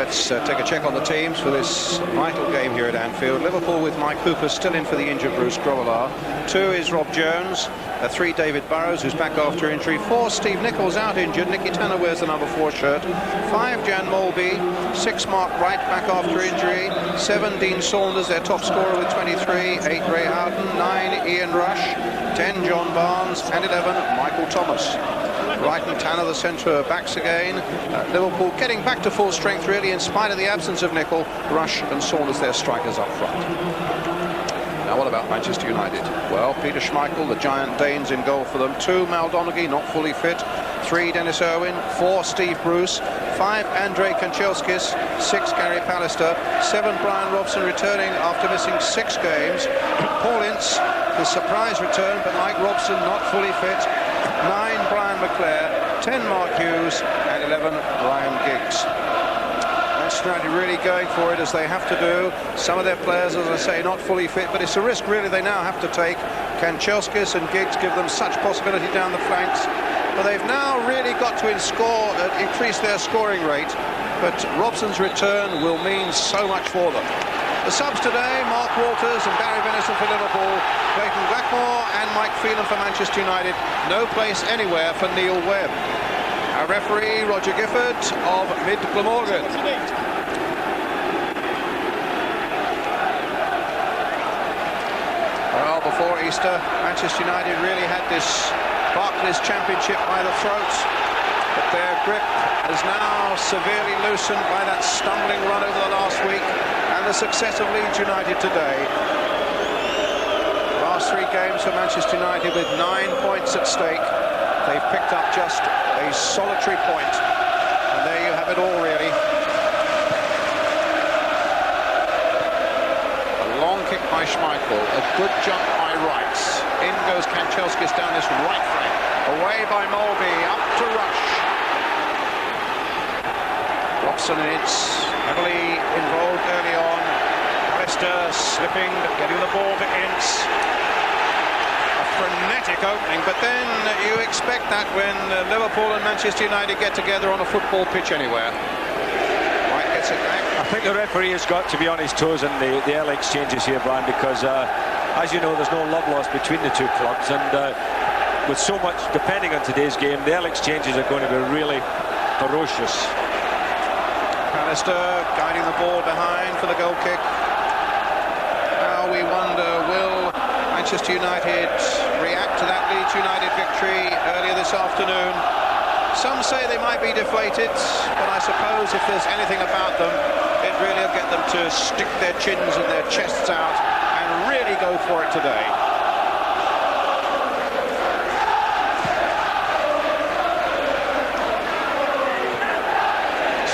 Let's take a check on the teams for this vital game here at Anfield. Liverpool with Mike Hooper still in for the injured Bruce Grobbelaar. 2 is Rob Jones. 3, David Burrows, who's back after injury. 4, Steve Nichols out injured. Nicky Tanner wears the number 4 shirt. 5, Jan Molby. 6, Mark Wright back after injury. 7, Dean Saunders, their top scorer with 23. 8, Ray Houghton. 9, Ian Rush. 10, John Barnes. And 11, Michael Thomas. Wright and Tanner, the centre backs again. Liverpool getting back to full strength, really, in spite of the absence of Nicholl. Rush and Saunders, their strikers up front. Now, what about Manchester United? Well, Peter Schmeichel, the giant Danes in goal for them. 2, Mal Donaghy, not fully fit. 3, Dennis Irwin. 4, Steve Bruce. 5, Andrei Kanchelskis. 6, Gary Pallister. 7, Brian Robson, returning after missing 6 games. Paul Ince, the surprise return, but like Robson, not fully fit. 9, Brian McClare. 10, Mark Hughes. And 11, Ryan Giggs. Manchester United really going for it, as they have to do. Some of their players, as I say, not fully fit, but it's a risk really they now have to take. Kanchelskis and Giggs give them such possibility down the flanks, but they've now really got to increase their scoring rate. But Robson's return will mean so much for them. The subs today: Mark Walters and Barry Venison for Liverpool, Clayton Blackmore and Mike Phelan for Manchester United. No place anywhere for Neil Webb. Our referee, Roger Gifford of Mid Glamorgan. Well, before Easter, Manchester United really had this Barclays Championship by the throat, but their grip is now severely loosened by that stumbling run over the last week and the success of Leeds United today. Last 3 games for Manchester United with 9 points at stake. They've picked up just a solitary point, and there you have it all, really. A long kick by Schmeichel, a good jump by Wright. In goes Kanchelskis down this right flank, away by Molby, up to Rush. Robson and Ince heavily involved early on. Pallister slipping, but getting the ball to Ince. Frenetic opening, but then you expect that when Liverpool and Manchester United get together on a football pitch anywhere. White gets it back. I think the referee has got to be on his toes in the early exchanges here, Brian, because as you know, there's no love lost between the two clubs, and with so much depending on today's game, the early exchanges are going to be really ferocious. Pallister guiding the ball behind for the goal kick. Now we wonder, will Manchester United react to that Leeds United victory earlier this afternoon? Some say they might be deflated, but I suppose if there's anything about them, it really will get them to stick their chins and their chests out and really go for it today.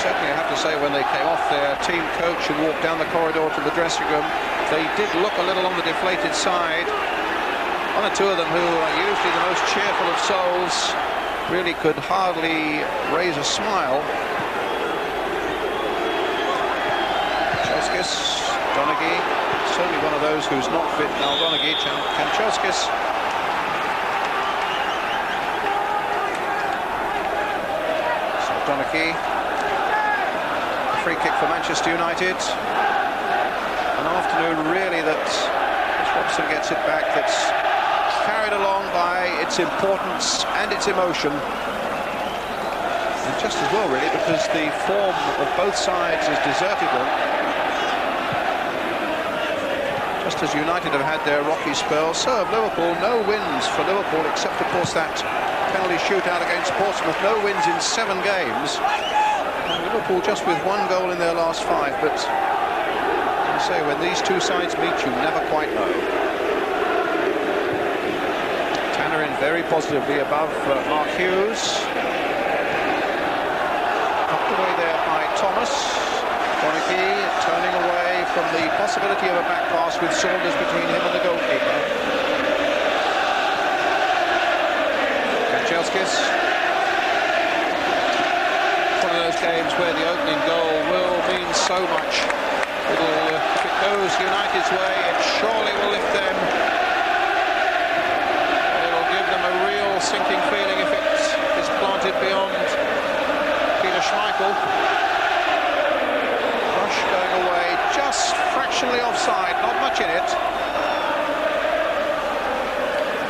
Certainly, I have to say, when they came off their team coach and walked down the corridor to the dressing room, they did look a little on the deflated side. 1 or 2 of them, who are usually the most cheerful of souls, really could hardly raise a smile. Kanchelskis, Donaghy, certainly one of those who's not fit now. Donaghy, Kanchelskis. So Donaghy, a free kick for Manchester United. An afternoon really that, as Robson gets it back, that's carried along by its importance and its emotion, and just as well really, because the form of both sides has deserted them. Just as United have had their rocky spell, so have Liverpool. No wins for Liverpool, except of course that penalty shootout against Portsmouth. No wins in 7 games. And Liverpool just with 1 goal in their last 5, but say, when these two sides meet, you never quite know. Tanner in very positively above Mark Hughes. Up the way there by Thomas. Donaghy turning away from the possibility of a back pass with Saunders between him and the goalkeeper. Kanchelskis. One of those games where the opening goal will mean so much. If it goes United's way, it surely will lift them. It'll give them a real sinking feeling if it is planted beyond Peter Schmeichel. Marginally offside, not much in it.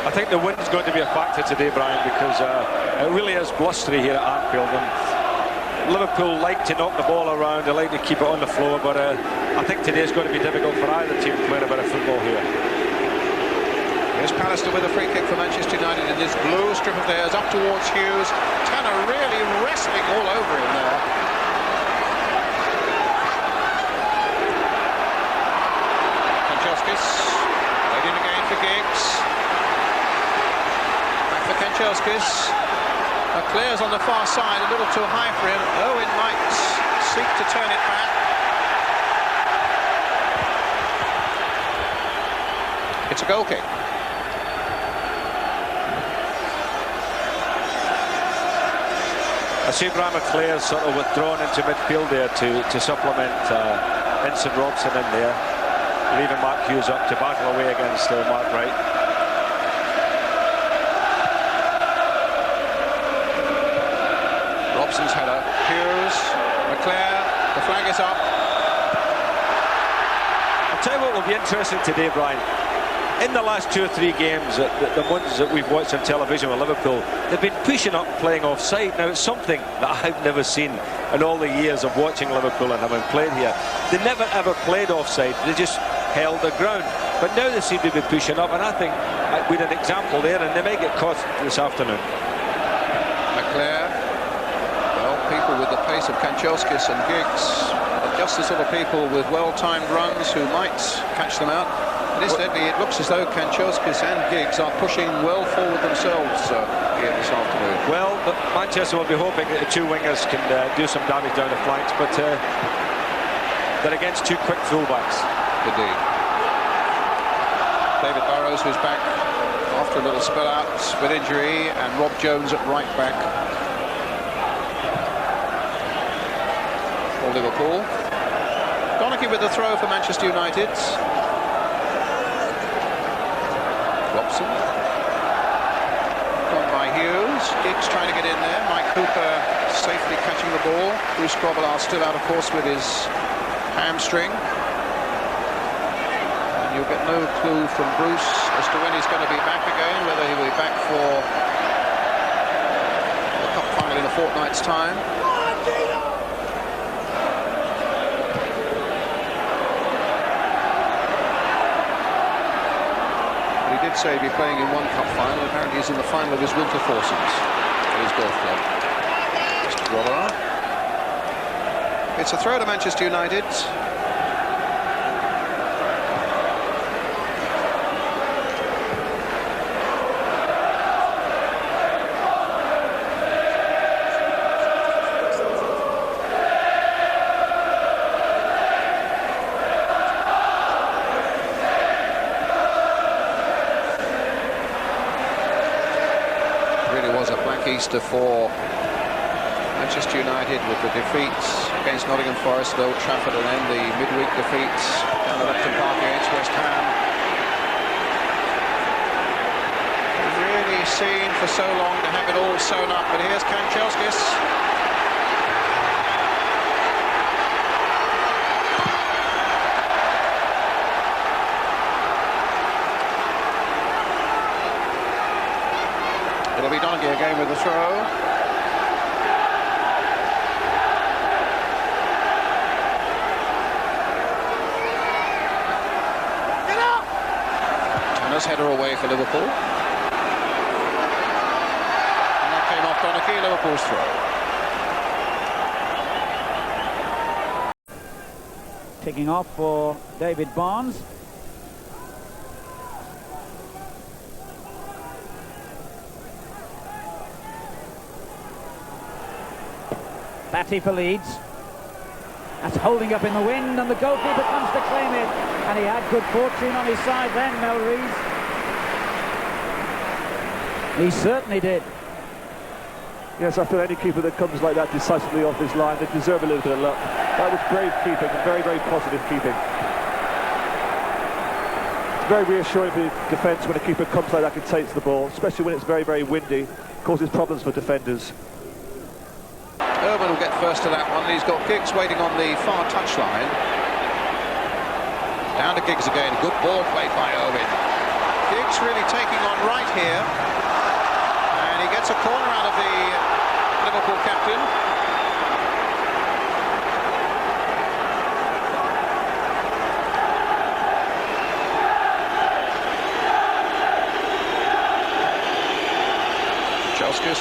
I think the wind's going to be a factor today, Brian, because it really is blustery here at Anfield, and Liverpool like to knock the ball around, they like to keep it on the floor, but I think today's going to be difficult for either team playing a bit of football here. Here's Pallister with a free kick for Manchester United in this blue strip of theirs, up towards Hughes. Tanner really wrestling all over him there. Kanchelskis, laid in again for Giggs. Back for Kanchelskis. Clears on the far side, a little too high for him. Owen might seek to turn it back. It's a goal kick. I see Brian McClare's sort of withdrawn into midfield there to supplement Vincent Robson in there, leaving Mark Hughes up to battle away against Mark Wright. Robson's header. Hughes, McClare, the flag is up. I'll tell you what will be interesting today, Brian. In the last 2 or 3 games, the ones that we've watched on television with Liverpool, they've been pushing up, playing offside. Now, it's something that I've never seen in all the years of watching Liverpool and having played here. They never ever played offside. They just held their ground. But now they seem to be pushing up, and I think with an example there, and they may get caught this afternoon. McClare. Well, people with the pace of Kanchelskis and Giggs, just the sort of people with well-timed runs who might catch them out. And incidentally, it looks as though Kanchelskis and Giggs are pushing well forward themselves here this afternoon. Well, Manchester will be hoping that the 2 wingers can do some damage down the flanks, but they're against 2 quick fullbacks. Indeed. David Burrows, who's back after a little spell out with injury, and Rob Jones at right back for Liverpool. Donaghy with the throw for Manchester United. Robson. Gone by Hughes. Giggs trying to get in there. Mike Cooper safely catching the ball. Bruce Grobbelaar still out, of course, with his hamstring. And you'll get no clue from Bruce as to when he's going to be back again, whether he will be back for the cup final in a fortnight's time. He did say he'd be playing in one cup final. Apparently he's in the final of his winter foursomes at his golf club. Mr. Grobbelaar. It's a throw to Manchester United. Easter for Manchester United with the defeats against Nottingham Forest at Old Trafford, and then the midweek defeats down the Upton Park against West Ham. Really seen for so long to have it all sewn up, but here's Kanchelskis. It'll be Donaghy again with the throw. Tanner's header away for Liverpool. And that came off Donaghy, Liverpool's throw. Kicking off for David Barnes. Batty for Leeds. That's holding up in the wind, and the goalkeeper comes to claim it. And he had good fortune on his side then, Mel Rees. He certainly did. Yes, I feel any keeper that comes like that decisively off his line, they deserve a little bit of luck. That was brave keeping, very, very positive keeping. It's very reassuring for the defence when a keeper comes like that and takes the ball, especially when it's very, very windy, causes problems for defenders. Irwin will get first to that one. He's got Giggs waiting on the far touchline. Down to Giggs again. Good ball played by Owen. Giggs really taking on right here. And he gets a corner out of the Liverpool captain.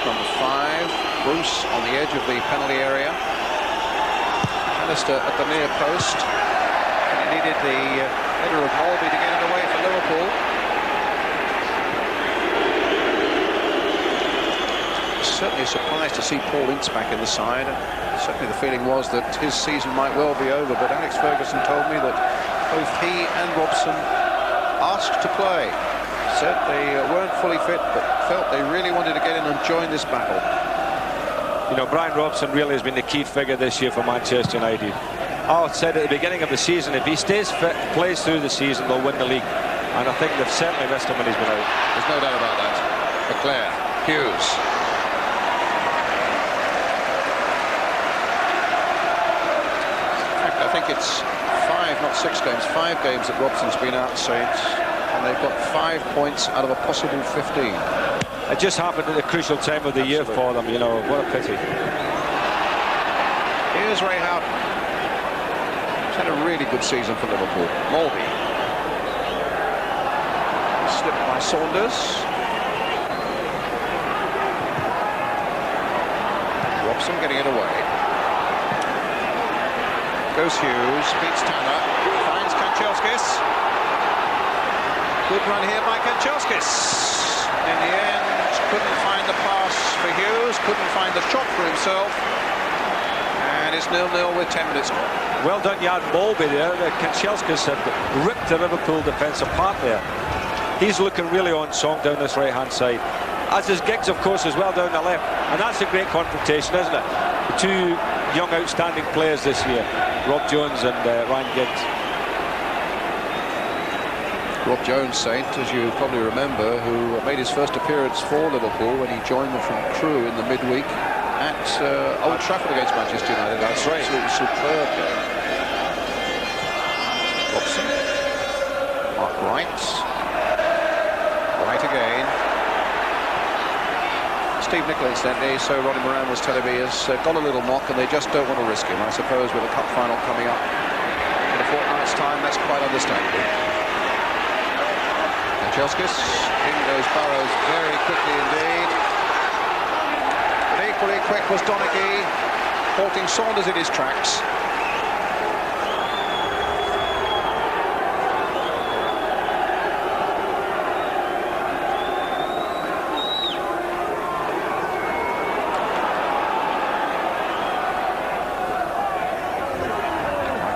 Number 5, Bruce on the edge of the penalty area. Alistair at the near post. And he needed the header of Molby to get it away for Liverpool. Certainly surprised to see Paul Ince back in the side. Certainly the feeling was that his season might well be over, but Alex Fergusson told me that both he and Robson asked to play. Said they weren't fully fit, but felt they really wanted to get in and join this battle. You know, Brian Robson really has been the key figure this year for Manchester United. I said at the beginning of the season, if he stays fit, plays through the season, they'll win the league. And I think they've certainly missed him when he's been out. There's no doubt about that. Leclerc, Hughes. In fact, I think it's 5, not 6 games, 5 games that Robson's been out, Saints. And they've got 5 points out of a possible 15. It just happened at the crucial time of the year for them, you know, what a pity. Here's Ray Houghton. He's had a really good season for Liverpool. Molby. Slipped by Saunders. Robson getting it away. Goes Hughes, beats Tanner, finds Kanchelskis. Good run here by Kanchelskis. In the end, couldn't find the pass for Hughes, couldn't find the shot for himself. And it's 0-0 with 10 minutes gone. Well done, Jan Molby there. Kanchelskis had ripped the Liverpool defence apart there. He's looking really on song down this right-hand side. As is Giggs, of course, as well down the left. And that's a great confrontation, isn't it? The two young, outstanding players this year, Rob Jones and Ryan Giggs. Rob Jones, Saint, as you probably remember, who made his first appearance for Liverpool when he joined them from Crewe in the midweek at Old Trafford against Manchester United. That's right. Absolutely superb game. Robson. Mark Wright. Wright again. Steve Nicholl, incidentally, so Ronnie Moran was telling me, has got a little knock and they just don't want to risk him. I suppose with a cup final coming up in a fortnight's time, that's quite understandable. Kanchelskis, in goes Burrows very quickly indeed. But equally quick was Donaghy, halting Saunders in his tracks.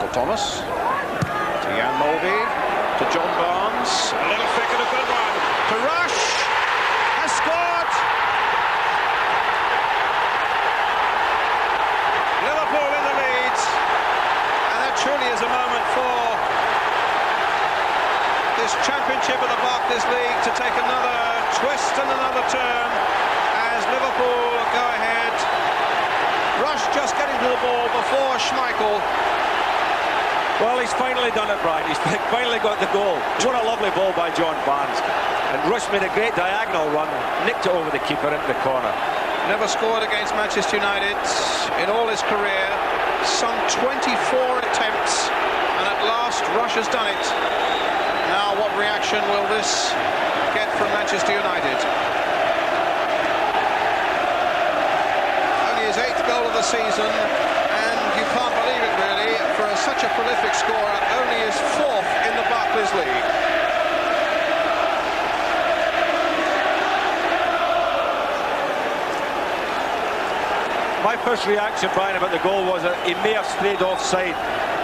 Thomas to Jan Molby to John Barnes, a little thick and a good one to Rush, has scored. Liverpool in the lead, and that truly is a moment for this championship of the Barclays League to take another twist and another turn as Liverpool go ahead. Rush just getting to the ball before Schmeichel. Well, he's finally done it, Brian. He's finally got the goal. What a lovely ball by John Barnes. And Rush made a great diagonal run, nicked it over the keeper into the corner. Never scored against Manchester United in all his career. Some 24 attempts, and at last Rush has done it. Now, what reaction will this get from Manchester United? Only his 8th goal of the season, and you can't believe it really, for such a prolific scorer, only his 4th in the Barclays League. My first reaction, Brian, about the goal was that he may have strayed offside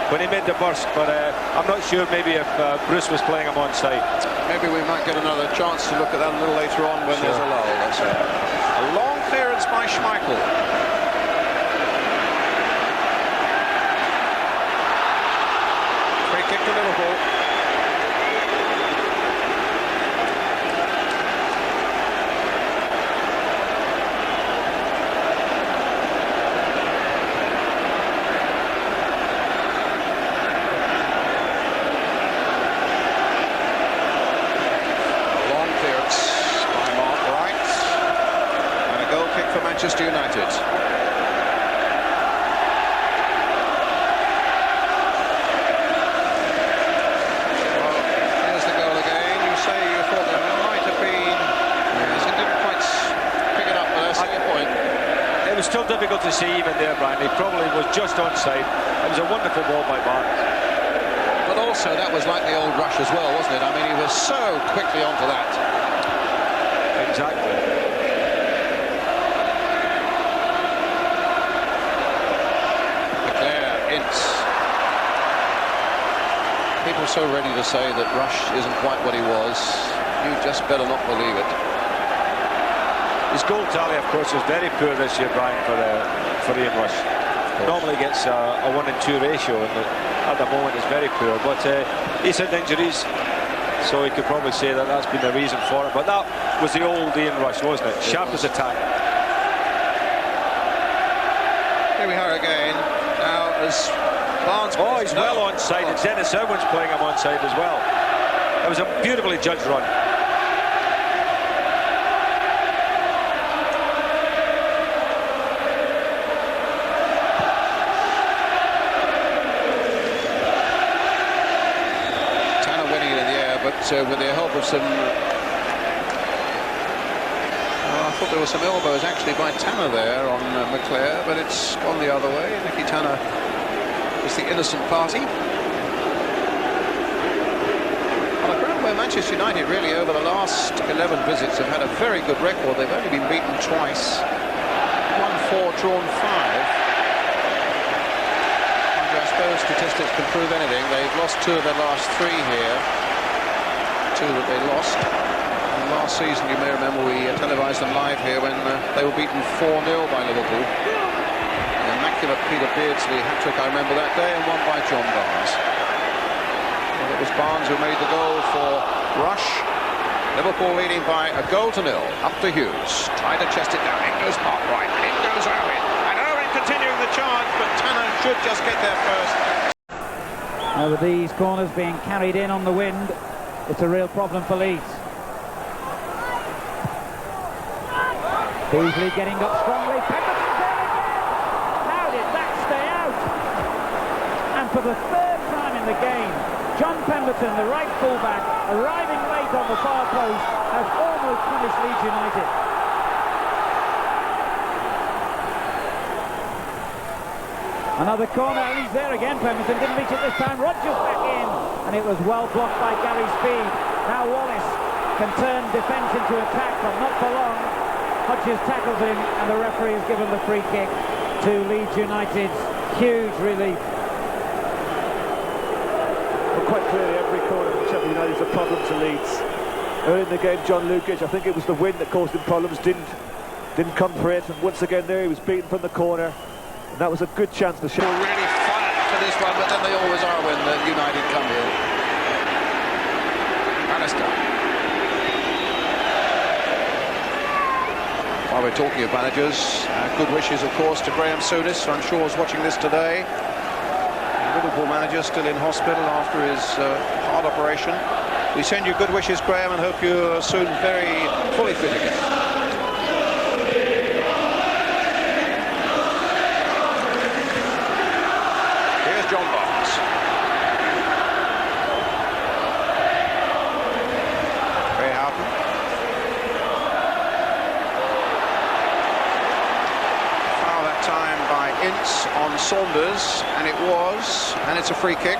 when he made the burst, but I'm not sure maybe if Bruce was playing him onside. Maybe we might get another chance to look at that a little later on when there's a lull. That's it. A long clearance by Schmeichel. Free kick to Liverpool. difficult to see even there, Brian. He probably was just onside. It was a wonderful ball by Barnes. But also, that was like the old Rush as well, wasn't it? I mean, he was so quickly onto that. Exactly. People so ready to say that Rush isn't quite what he was. You just better not believe it. His goal tally, of course, was very poor this year, Brian, for Ian Rush. Normally gets a 1 and 2 ratio, and at the moment it's very poor. But he's had injuries, so he could probably say that that's been the reason for it. But that was the old Ian Rush, wasn't it? Sharpest attack. Here we are again. Now, as Barnes... Oh, he's well onside, and Dennis Irwin's playing him onside as well. It was a beautifully judged run. Tanner winning it in the air, but with the help of some... I thought there were some elbows actually by Tanner there on McClare, but it's gone the other way. Nicky Tanner is the innocent party. On a ground where Manchester United really over the last 11 visits have had a very good record. They've only been beaten twice, won 4, drawn 5. And I suppose statistics can prove anything. They've lost 2 of their last 3 here. 2 that they lost. And last season, you may remember, we televised them live here when they were beaten 4-0 by Liverpool. Immaculate Peter Beardsley hat-trick, I remember that day, and won by John Barnes. And it was Barnes who made the goal for Rush. Liverpool leading by a 1-0. Up to Hughes. Tried to chest it down. In goes Mark Wright. In goes Owen. And Owen continuing the charge, but Tanner should just get there first. Now with these corners being carried in on the wind, it's a real problem for Leeds. Beasley getting up strongly. For the 3rd time in the game, John Pemberton, the right fullback, arriving late on the far post, has almost punished Leeds United. Another corner, and he's there again. Pemberton didn't reach it this time. Rodgers back in, and it was well blocked by Gary Speed. Now Wallace can turn defence into attack, but not for long. Hodges tackles him, and the referee has given the free kick to Leeds United's huge relief. Quite clearly, every corner from Sheffield United is a problem to Leeds. Early in the game, John Lukic, I think it was the wind that caused him problems, didn't come for it, and once again there he was beaten from the corner, and that was a good chance to show. Really fight for this one, but then they always are when United come here. Alistair. While we're talking of managers, good wishes, of course, to Graham Souness, who I'm sure is watching this today. Liverpool manager still in hospital after his heart operation. We send you good wishes, Graham, and hope you're soon very fully fit again. Here's John Barnes. Ray Houghton. Foul that time by Ince on Saunders, and it was, and it's a free kick.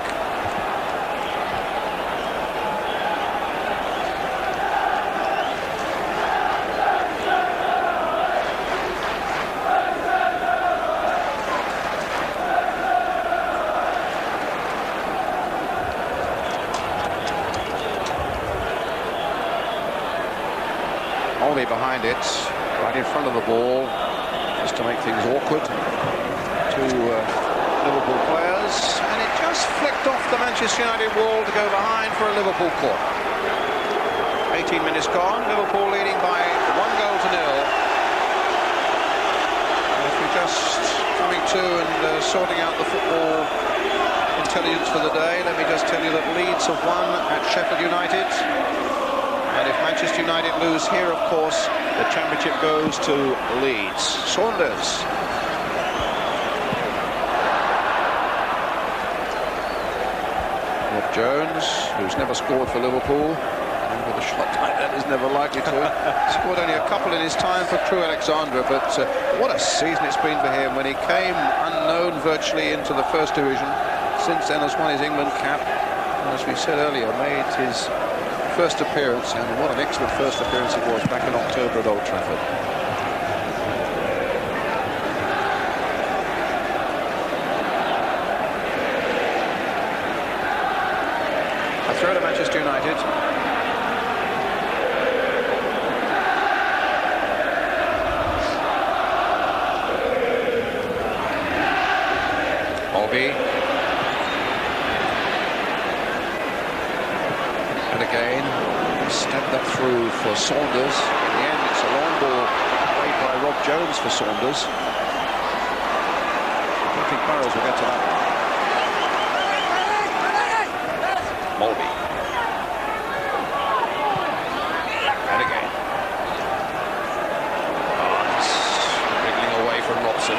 Only behind it, right in front of the ball, just to make things awkward. Liverpool players, and it just flicked off the Manchester United wall to go behind for a Liverpool corner. 18 minutes gone, Liverpool leading by 1-0. If we're just coming to and sorting out the football intelligence for the day, let me just tell you that Leeds have won at Sheffield United, and if Manchester United lose here, of course, the championship goes to Leeds. Saunders. Jones, who's never scored for Liverpool, and with a shot like that is never likely to. Scored only a couple in his time for Crewe Alexandra, but what a season it's been for him when he came unknown virtually into the first division. Since then has won his England cap, and as we said earlier, made his first appearance, and what an excellent first appearance it was back in October at Old Trafford. A throw to Manchester United. Mulvey. And again, stepped that through for Saunders. In the end, it's a long ball played by Rob Jones for Saunders. I don't think Burrows will get to that one. Mulvey. And again. Oh, it's wriggling away from Robson.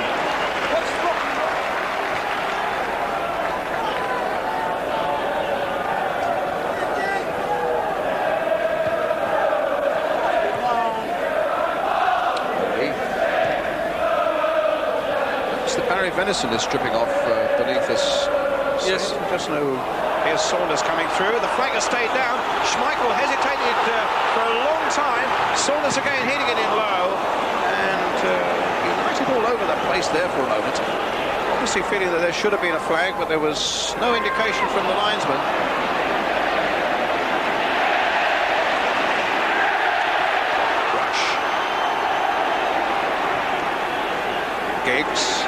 Venison is stripping off beneath us. Yes. Just no. Here's Saunders coming through. The flag has stayed down. Schmeichel hesitated for a long time. Saunders again hitting it in low. And United all over the place there for a moment. Obviously feeling that there should have been a flag, but there was no indication from the linesman. Rush. Giggs.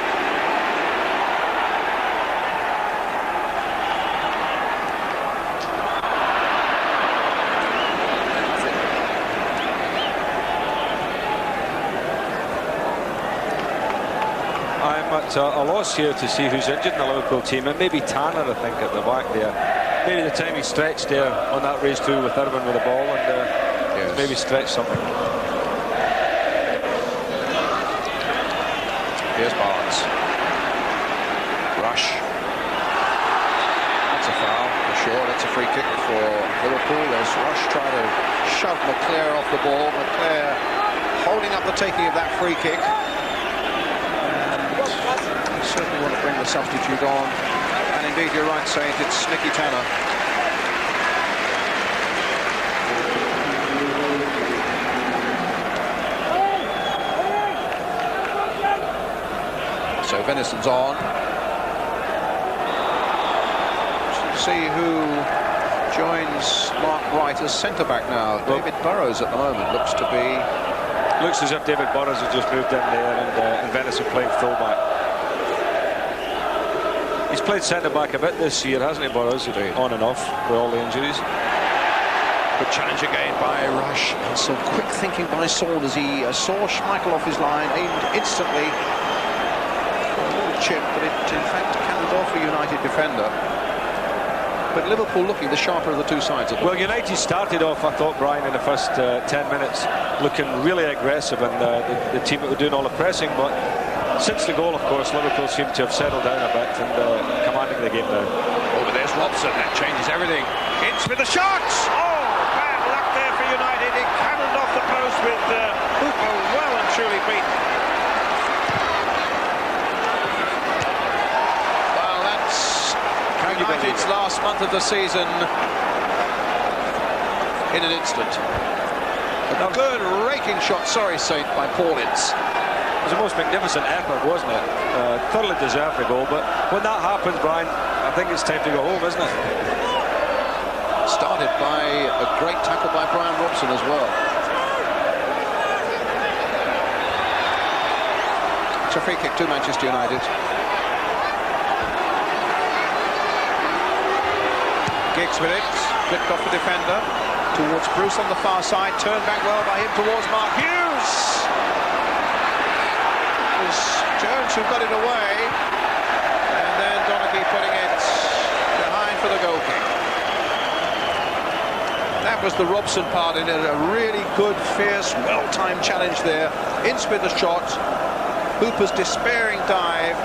At a loss here to see who's injured in the Liverpool team, and maybe Tanner, I think, at the back there. Maybe the time he stretched there on that race through with Irvine with the ball, and yes, maybe stretched something. Here's Barnes. Rush. That's a foul for sure. That's a free kick for Liverpool. There's Rush trying to shove McClare off the ball. McClare holding up the taking of that free kick. Certainly want to bring the substitute on, and indeed you're right saying it's Nicky Tanner. So Venison's on. See who joins Mark Wright as centre-back now. David Burrows at the moment looks as if David Burrows has just moved in there, and Venison playing full-back. He's played centre-back a bit this year, hasn't he, Burrows? On and off with all the injuries. Good challenge again by Rush, and some quick thinking by Saunders. He saw Schmeichel off his line, aimed instantly for a little chip, but it in fact cannoned off a United defender. But Liverpool looking the sharper of the two sides. Well, United started off, I thought, Brian, in the first 10 minutes, looking really aggressive, and the team that were doing all the pressing, but since the goal, of course, Liverpool seemed to have settled down a bit and commanding the game now. Oh, but there's Robson. That changes everything. Ince with the shots. Oh, bad luck there for United. It cannoned off the post with Hooper well and truly beaten. Well, that's United's last month of the season in an instant. A good raking shot, sorry, Saint, by Paul Ince. It was the most magnificent effort, wasn't it? Thoroughly deserved the goal, but when that happens, Brian, I think it's time to go home, isn't it? Started by a great tackle by Brian Robson as well. It's a free kick to Manchester United. Giggs with it, flipped off the defender towards Bruce on the far side, turned back well by him towards Mark Hughes. Jones who got it away, and then Donaghy putting it behind for the goal kick. That was the Robson part in it, a really good, fierce, well-timed challenge there. Ince with the shot, Hooper's despairing dive,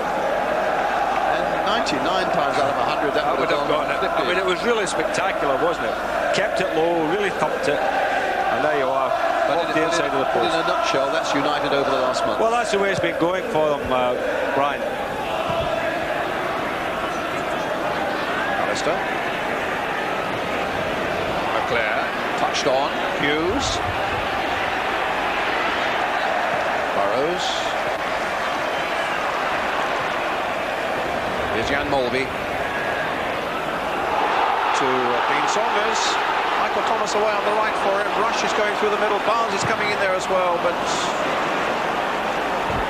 and 99 times out of 100 That would have gone it. I mean, it was really spectacular, wasn't it? Kept it low, really thumped it, and there you are, off the inside of the post. In a nutshell, that's United over the last month. Well, that's the way it's been going for them, Brian. Alistair. McClare, touched on. Hughes. Burrows. Here's Jan Molby. To Dean Saunders. Michael Thomas away on the right for him. Rush is going through the middle. Barnes is coming in there as well, but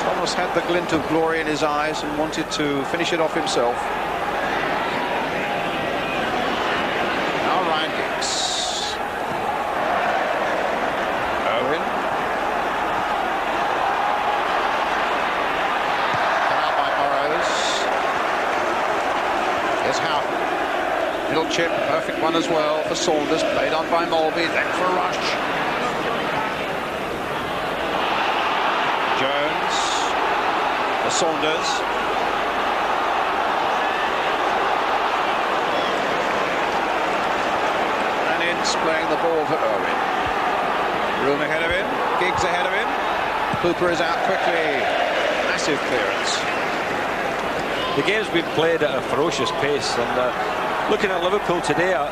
Thomas had the glint of glory in his eyes and wanted to finish it off himself. Now Ryan Giggs. Owen. Come out by Burrows. Here's Houghton. Middle chip, perfect one as well for Saunders, played on by Molby, then for Rush. Jones for Saunders. And Ince playing the ball for Irwin. Room ahead of him, Giggs ahead of him. Cooper is out quickly. Massive clearance. The game's been played at a ferocious pace, and looking at Liverpool today, I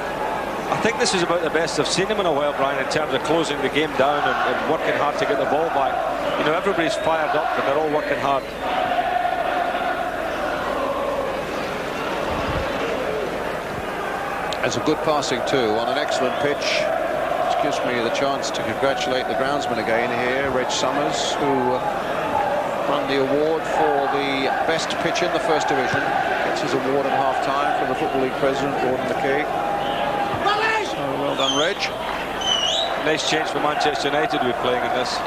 think this is about the best I've seen them in a while, Brian, in terms of closing the game down and working hard to get the ball back. You know, everybody's fired up and they're all working hard. That's a good passing too, on an excellent pitch, which gives me the chance to congratulate the groundsman again here, Reg Summers, who won the award for the best pitch in the First Division. Gets his award at half-time from the Football League president, Gordon McKay. So well done, Reg. Nice change for Manchester United to be playing in this.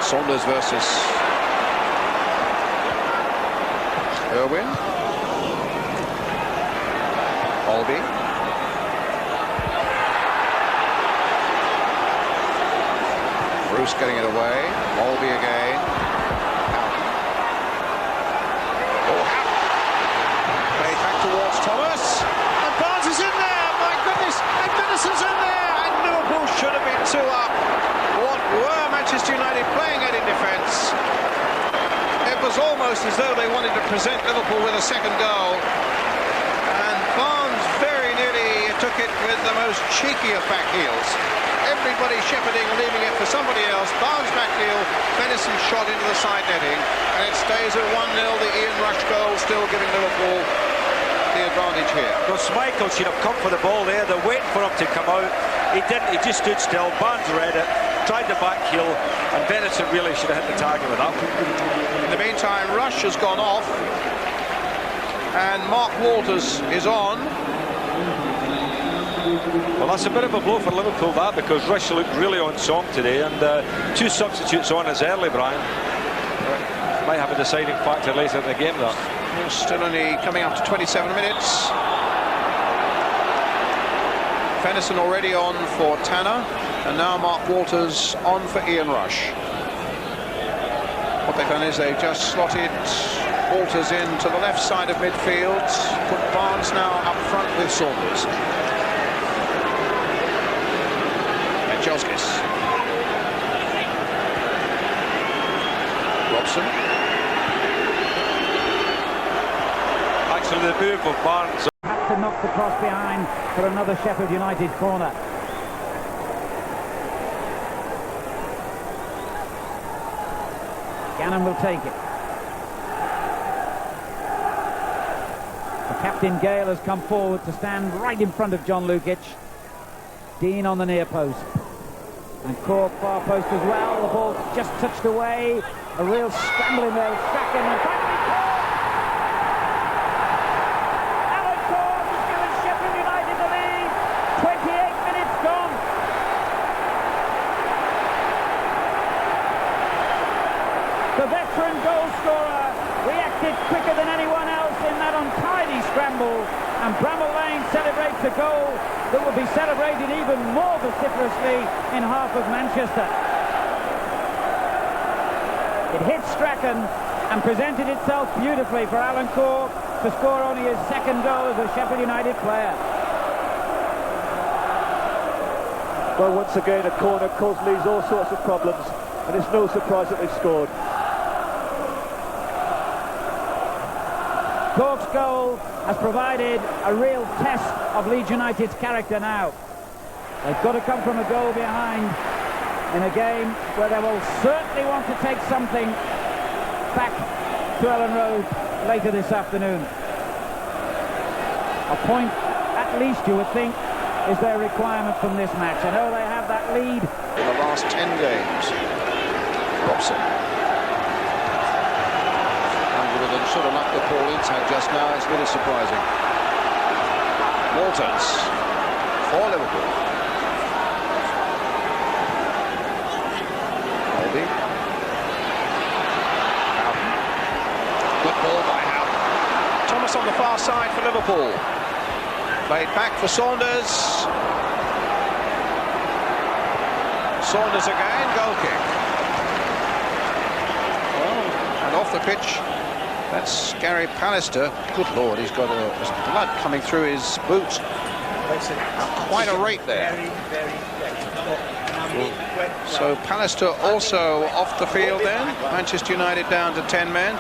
Saunders versus Irwin. Molby. Bruce getting it away. Molby again. Played back towards Thomas. And Barnes is in there. My goodness. And Dennison's in there. And Liverpool should have been 2 up. What were Manchester United playing at in defence? It was almost as though they wanted to present Liverpool with a second goal. And Barnes very nearly took it with the most cheeky of back heels. Everybody shepherding, leaving it for somebody else. Barnes back heel, Venison shot into the side netting, and it stays at 1-0. The Ian Rush goal still giving Liverpool the advantage here. Well, Schmeichel should have come for the ball there. They're waiting for him to come out. He didn't. He just stood still. Barnes read it, tried the back heel, and Venison really should have hit the target with that. In the meantime, Rush has gone off, and Mark Walters is on. Well, that's a bit of a blow for Liverpool, that, because Rush looked really on song today, and 2 substitutes on as early, Brian. Might have a deciding factor later in the game, that. Still only coming up to 27 minutes. Venison already on for Tanner, and now Mark Walters on for Ian Rush. What they've done is they've just slotted Walters in to the left side of midfield, put Barnes now up front with Saunders. Joskis. Robson. Actually, the move of Barnes Had to knock the cross behind for another Sheffield United corner. Gannon will take it. The captain Gale has come forward to stand right in front of John Lukic. Dean on the near post. And Cork far post as well. The ball just touched away. A real scramble in there. Strachan and finally Alan Cork has given Sheffield United the lead. 28 minutes gone. The veteran goal scorer reacted quicker than anyone else in that untidy scramble. And Bramall Lane celebrates a goal that will be celebrated even more vociferously in half of Manchester. It hit Strachan, and presented itself beautifully for Alan Cork to score only his second goal as a Sheffield United player. Well, once again, a corner caused Leeds all sorts of problems, and it's no surprise that they've scored. Cork's goal has provided a real test of Leeds United's character now. They've got to come from a goal behind in a game where they will certainly want to take something back to Ellen Road later this afternoon. A point, at least you would think, is their requirement from this match. I know they have that lead in the last 10 games. Robson. Under than sort of like the Paul Ince had just now. It's a little surprising. Walters for Liverpool. Maybe. Houghton. Good ball by Houghton. Thomas on the far side for Liverpool. Played back for Saunders. Saunders again, goal kick. Well, and off the pitch, that's Gary Pallister. Good Lord, he's got there's blood coming through his boot. Quite a rate there. So Pallister also off the field then. Manchester United down to 10 men.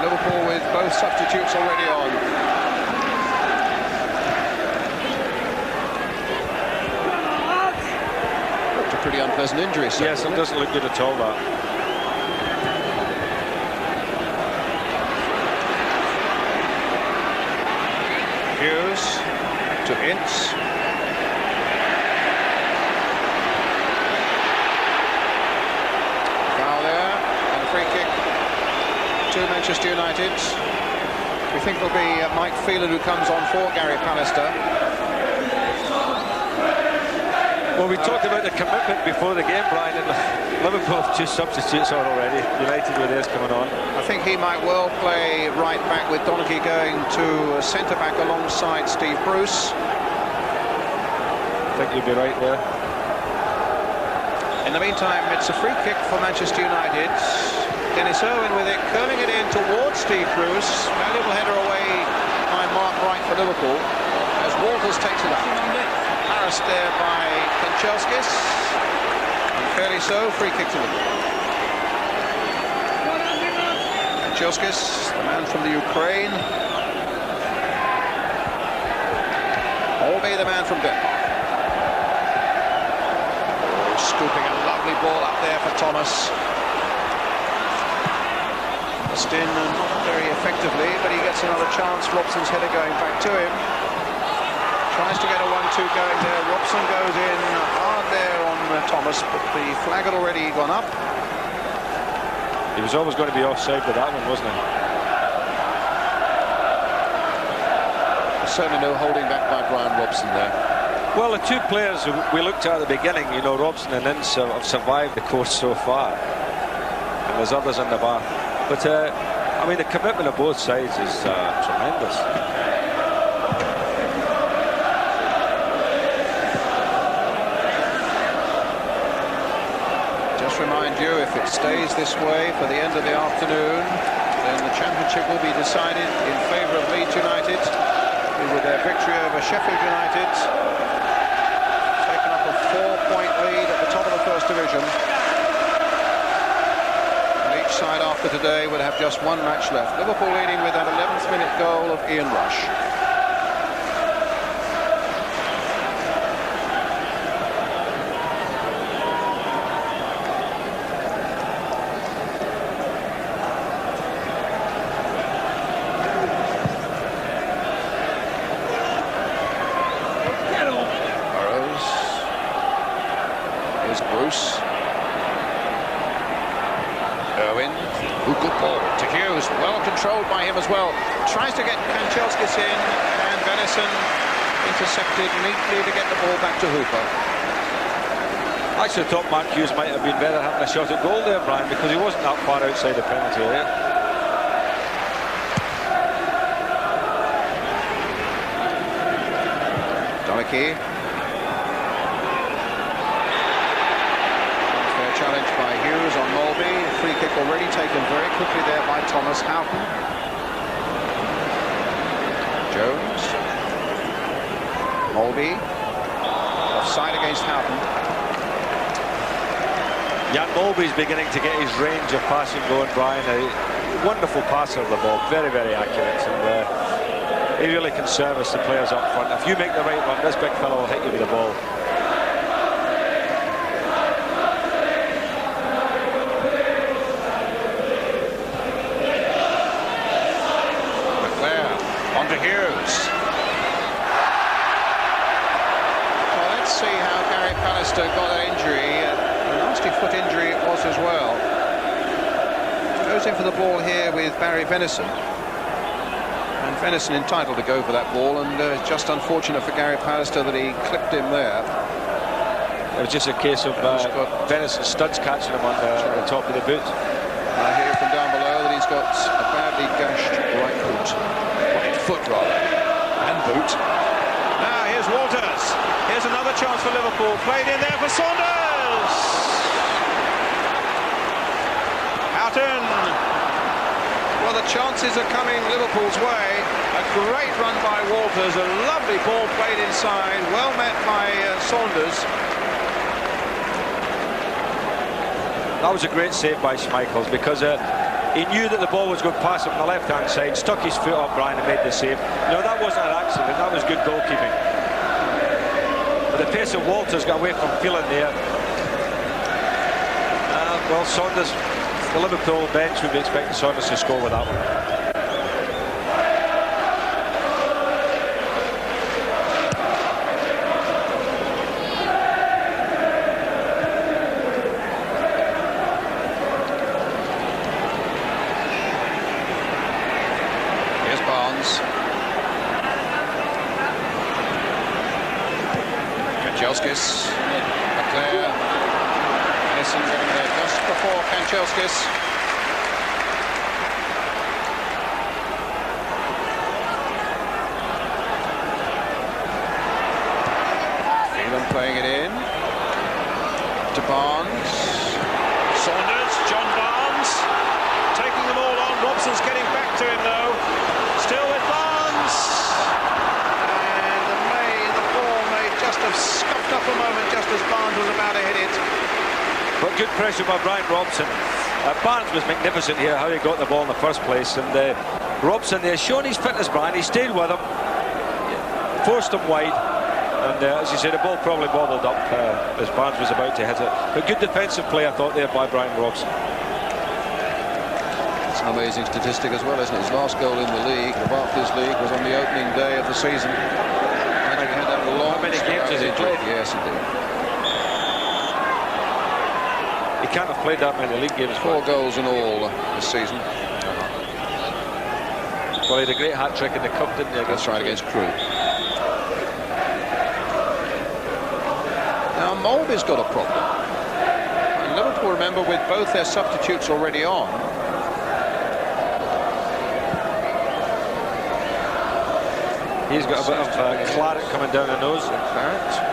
Liverpool with both substitutes already on. Looked a pretty unpleasant injury. Yes, it doesn't look good at all, that. Hughes to Ince. Foul there, and a free kick to Manchester United. We think it'll be Mike Phelan who comes on for Gary Pallister. Well, we talked about the commitment before the game, Brian, and Liverpool have 2 substitutes on already. United with theirs coming on. I think he might well play right back with Donachie going to centre back alongside Steve Bruce. I think you'd be right there. In the meantime, it's a free kick for Manchester United. Dennis Irwin with it, curling it in towards Steve Bruce. Valuable header away by Mark Wright for Liverpool as Walters takes it up. Harassed there by Kanchelskis. And fairly so, free kick to Liverpool. Kanchelskis, the man from the Ukraine. Holby, the man from Denmark. Scooping a lovely ball up there for Thomas. In not very effectively, but he gets another chance. Robson's header going back to him. Tries to get a 1-2 going there. Robson goes in hard there on Thomas, but the flag had already gone up. He was always going to be offside with that one, wasn't he? There's certainly no holding back by Brian Robson there. Well, the 2 players we looked at the beginning, you know, Robson and Ince have survived the course so far. And there's others in the bar. But, I mean, the commitment of both sides is tremendous. Just remind you, if it stays this way for the end of the afternoon, then the championship will be decided in favour of Leeds United, who with their victory over Sheffield United, taken up a 4-point lead at the top of the First Division. Side after today would have just 1 match left. Liverpool leading with that 11th minute goal of Ian Rush. Burrows. Here's Bruce. Irwin, good ball to Hughes, well controlled by him as well. Tries to get Kanchelskis in, and Venison intercepted neatly to get the ball back to Hooper. I actually thought Mark Hughes might have been better having a shot at goal there, Brian, because he wasn't that far outside the penalty area. Donachie. Hughes on Mulby. Free kick already taken very quickly there by Thomas Houghton. Jones. Mulby. Offside against Houghton. Jan Mulby's beginning to get his range of passing going, Brian. A wonderful passer of the ball, very, very accurate, and he really can service the players up front. If you make the right one, this big fellow will hit you with the ball. McClare on to Hughes. Well, let's see how Gary Pallister got that injury. A nasty foot injury it was as well. Goes in for the ball here with Barry Venison. And Venison entitled to go for that ball, and it's just unfortunate for Gary Pallister that he clipped him there. It was just a case of Venison studs catching him on the top of the boot. I hear from down below that he's got a badly gashed right boot. Right foot, rather. And boot. Now, here's Walters. Here's another chance for Liverpool. Played in there for Saunders. Houghton. Well, the chances are coming Liverpool's way. A great run by Walters. A lovely ball played inside. Well met by Saunders. That was a great save by Schmeichels, because he knew that the ball was going past him on the left-hand side, stuck his foot up, Brian, and made the save. No, that wasn't an accident. That was good goalkeeping. But the pace of Walters got away from Phelan there. Well, Saunders, the Liverpool bench would be expecting Saunders to score with that one. Kanchelskis, McClare, Edison getting there just before Kanchelskis. Phelan playing it in to Barnes. Saunders, John Barnes taking them all on. Robson's getting back to him though. Still with Barnes. Just have scuffed up a moment just as Barnes was about to hit it. But good pressure by Brian Robson. Barnes was magnificent here, how he got the ball in the first place, and Robson there showing his fitness, Brian. He stayed with him, forced him wide, and as you say, the ball probably bobbled up as Barnes was about to hit it. But good defensive play, I thought, there by Brian Robson. It's an amazing statistic as well, isn't it? His last goal in the league, the Barclays League, was on the opening day of the season. How many games has he played? Yes, he did. He can't have played that many league games. 4 goals in all this season. Well, he had a great hat-trick in the cup, didn't he? That's right, against Crewe. Now, Mulby's got a problem. And Liverpool, remember, with both their substitutes already on, he's got a bit of claret coming down the nose. Claret.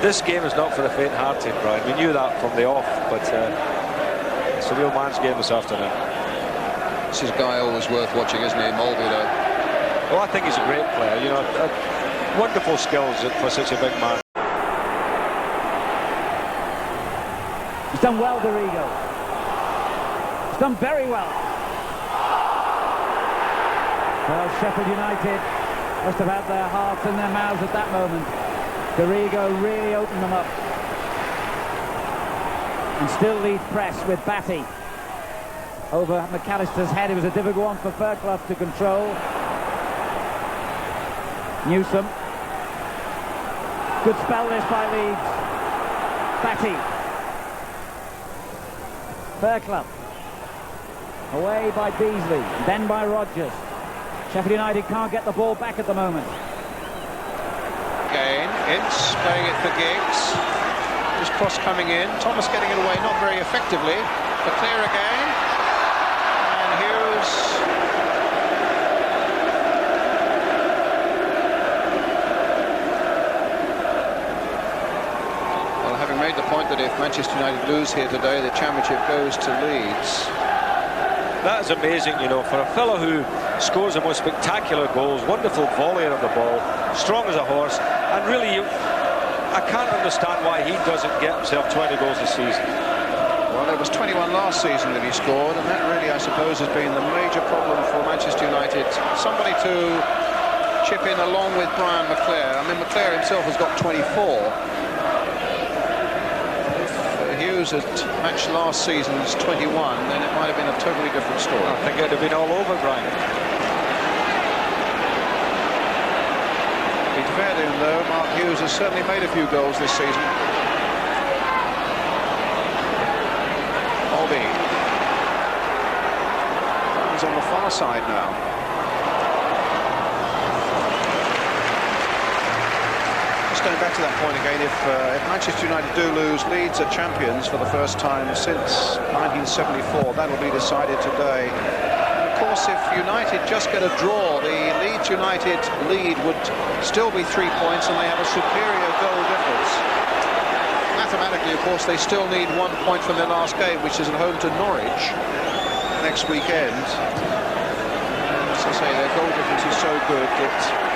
This game is not for the faint-hearted, Brian. We knew that from the off, but it's a real man's game this afternoon. This is a guy always worth watching, isn't he, Mulby, though? Well, I think he's a great player. You know, wonderful skills for such a big man. He's done well, Dorigo. He's done very well. Well, Sheffield United must have had their hearts in their mouths at that moment. Dorigo really opened them up. And still Leeds press with Batty over McAllister's head. It was a difficult one for Fairclough to control. Newsom. Good spell this by Leeds. Batty. Fairclough. Away by Beasley, then by Rodgers. Sheffield United can't get the ball back at the moment. Again, Ince playing it for Giggs. Just cross coming in. Thomas getting it away, not very effectively. But clear again. And Hughes. Well, having made the point that if Manchester United lose here today, the championship goes to Leeds. That is amazing, you know, for a fellow who scores the most spectacular goals, wonderful volleyer of the ball, strong as a horse, and really, I can't understand why he doesn't get himself 20 goals this season. Well, it was 21 last season that he scored, and that really, I suppose, has been the major problem for Manchester United. Somebody to chip in along with Brian McClair. I mean, McClair himself has got 24. Hughes had matched last season's 21, then it might have been a totally different story. I think it would have been all over, Brian. To be fair to him, though, Mark Hughes has certainly made a few goals this season. Olby. He's on the far side now. Going back to that point again, if Manchester United do lose, Leeds are champions for the first time since 1974. That'll be decided today. And of course, if United just get a draw, the Leeds United lead would still be 3 points, and they have a superior goal difference. Mathematically, of course, they still need 1 point from their last game, which is at home to Norwich next weekend. As I say, their goal difference is so good that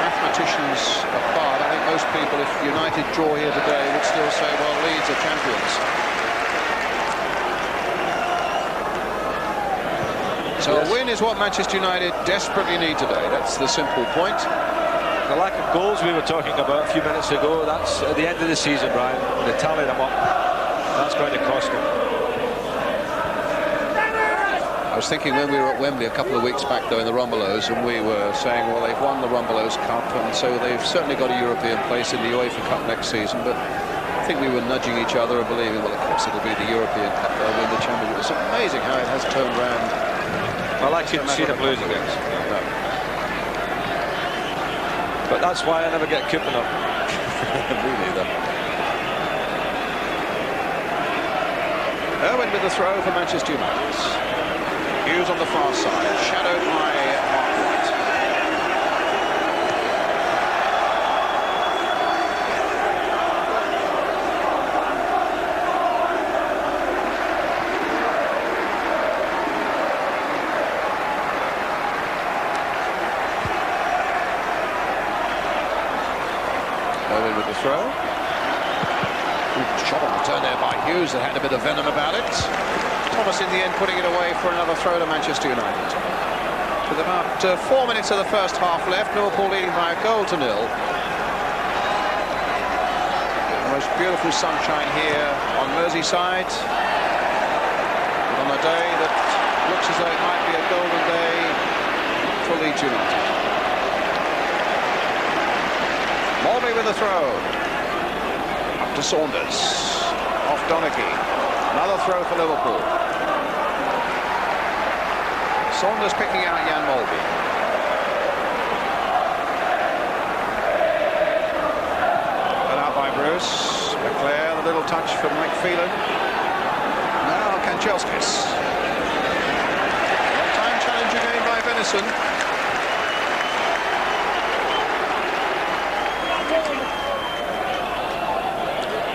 mathematicians apart, I think most people, if United draw here today, would still say, well, Leeds are champions. So yes, a win is what Manchester United desperately need today. That's the simple point. The lack of goals we were talking about a few minutes ago, that's at the end of the season, Brian. They tally them up. That's going to cost them. I was thinking when we were at Wembley a couple of weeks back, though, in the Rumbelows, and we were saying, well, they've won the Rumbelows Cup, and so they've certainly got a European place in the UEFA Cup next season. But I think we were nudging each other and believing, well, of course, it'll be the European Cup. They'll win the championship. It's amazing how it has turned round. Well, I couldn't see them losing it. No. But that's why I never get coupon up. Me neither. Irwin with the throw for Manchester United. Hughes on the far side, shadowed by Mark White. Irwin with the throw. Shot on the turn there by Hughes that had a bit of venom about it. Thomas in the end putting it away for another throw to Manchester United. With about 4 minutes of the first half left, Liverpool leading by a goal to nil. The most beautiful sunshine here on Merseyside. And on a day that looks as though it might be a golden day for Leeds United. Mulvey with the throw. Up to Saunders. Off Donaghy. Another throw for Liverpool. Saunders picking out Jan Mulvey. Put out by Bruce. McClair, the little touch for Mike Phelan. Now Kanchelskis. Long-time challenge again by Venison.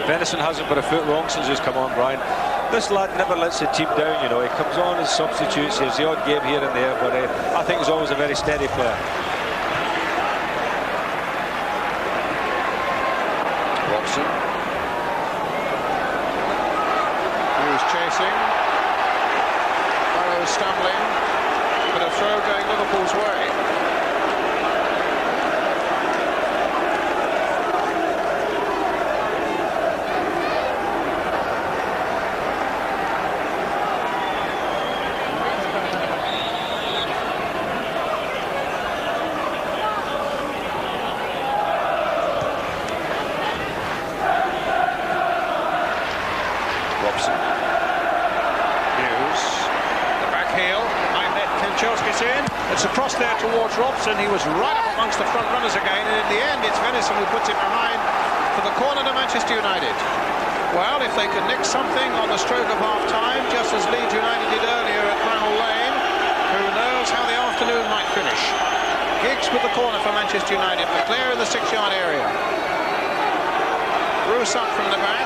Venison hasn't put a foot wrong since he's come on, Brian. This lad never lets the team down, you know. He comes on as substitutes. There's the odd game here and there, but I think he's always a very steady player. Robson. Who's chasing. Burrows stumbling. But a throw going Liverpool's way. It's across there towards Robson. He was right up amongst the front runners again, and in the end it's Venison who puts it behind for the corner to Manchester United. Well, if they can nick something on the stroke of half-time, just as Leeds United did earlier at Bramall Lane, who knows how the afternoon might finish. Giggs with the corner for Manchester United. McClair in the 6-yard area. Bruce up from the back.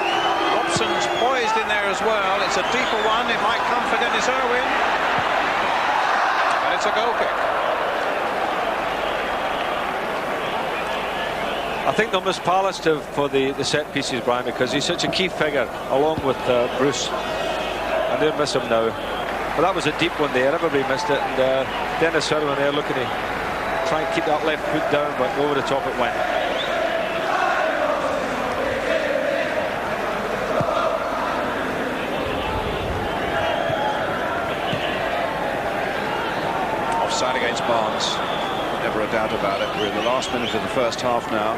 Robson's poised in there as well. It's a deeper one. It might come for Dennis Irwin. And it's a goal kick. I think they'll miss Palace for the set pieces, Brian, because he's such a key figure along with Bruce, and they'll miss him now. But that was a deep one there. Everybody missed it, and Dennis Irwin there looking to try and keep that left foot down, but over the top it went. Offside against Barnes. Never a doubt about it. We're in the last minute of the first half now.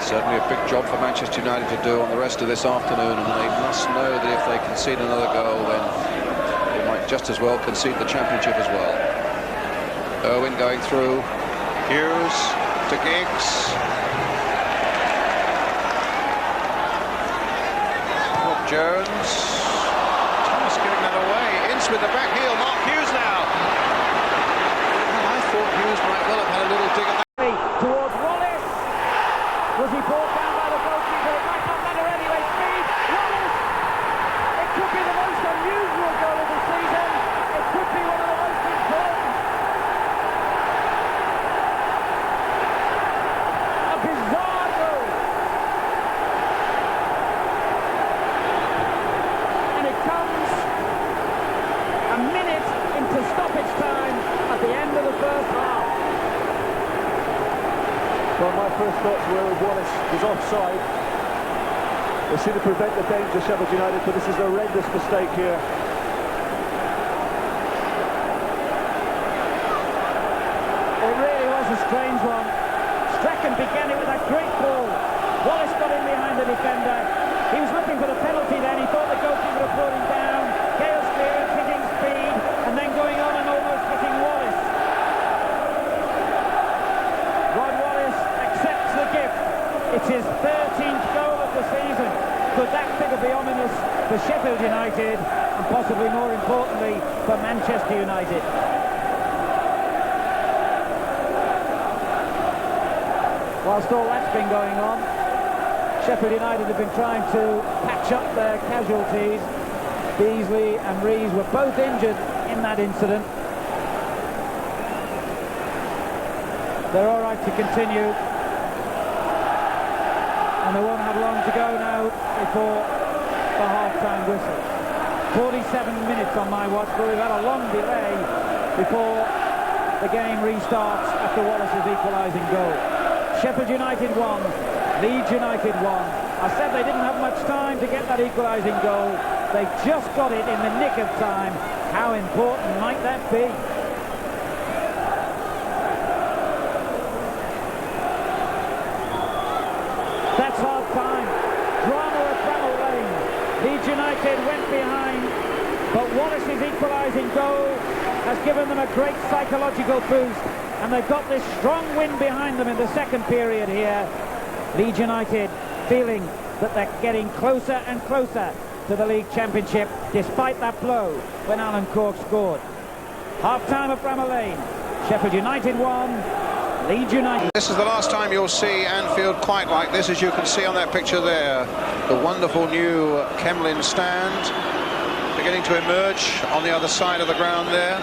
Certainly a big job for Manchester United to do on the rest of this afternoon, and they must know that if they concede another goal, then they might just as well concede the championship as well. Irwin going through. Hughes to Giggs. Rob Jones. Thomas giving that away. Ince with the back heel. Mark Hughes now. Well, I thought Hughes might well have had a little dig at that. Towards Wallace. Was he brought down by the goalkeeper? It might not matter anyway. Speed. Wallace. It could be the most unusual goal of the season. It could be one of the most important. A bizarre goal. And it comes a minute into stoppage time at the end of the first half. Well, my first thoughts were Wallace was offside. They seem to prevent the danger, Sheffield United, but this is a horrendous mistake here. It really was a strange one. Strachan began it with a great ball. Wallace got in behind the defender. He was looking for the penalty then. He thought the goalkeeper had brought him down. Gale's clearance, hitting speed, and then going on and almost hitting Wallace. Rod Wallace accepts the gift. It's his 13th goal of the season. Could that figure be ominous for Sheffield United, and possibly more importantly for Manchester United? Whilst all that's been going on, Sheffield United have been trying to patch up their casualties. Beasley and Rees were both injured in that incident. They're all right to continue, and they won't have long to go now before the half-time whistle. 47 minutes on my watch, but we've had a long delay before the game restarts after Wallace's equalising goal. Sheffield United won, Leeds United won. I said they didn't have much time to get that equalising goal. They just got it in the nick of time. How important might that be? That's half time. Drama at Bramall Lane. Leeds United went behind, but Wallace's equalising goal has given them a great psychological boost, and they've got this strong wind behind them in the second period here. Leeds United feeling that they're getting closer and closer to the league championship, despite that blow when Alan Cork scored. Half-time at Bramall Lane. Sheffield United won, Leeds United. This is the last time you'll see Anfield quite like this, as you can see on that picture there. The wonderful new Kemlin stand beginning to emerge on the other side of the ground there.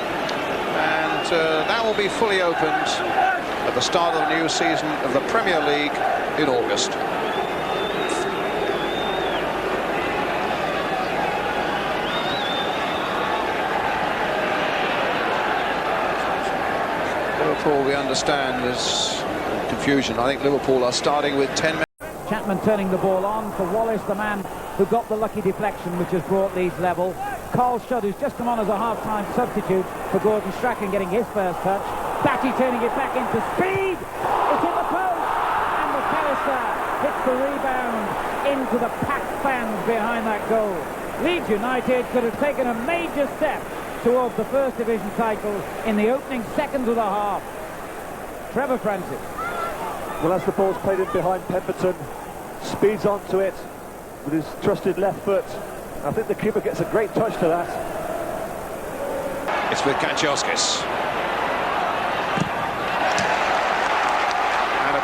And that will be fully opened at the start of the new season of the Premier League in August. Liverpool, we understand, there's confusion. I think Liverpool are starting with 10 men. Chapman turning the ball on for Wallace, the man who got the lucky deflection which has brought Leeds level. Carl Shudd, who's just come on as a half-time substitute for Gordon Strachan, getting his first touch. Batty turning it back into speed. It's in the post, and McAllister hits the rebound into the packed fans behind that goal. Leeds United could have taken a major step towards the First Division title in the opening seconds of the half. Trevor Francis. Well, as the ball's played in behind Pemberton, speeds onto it with his trusted left foot. I think the keeper gets a great touch to that. It's with Kanchelskis.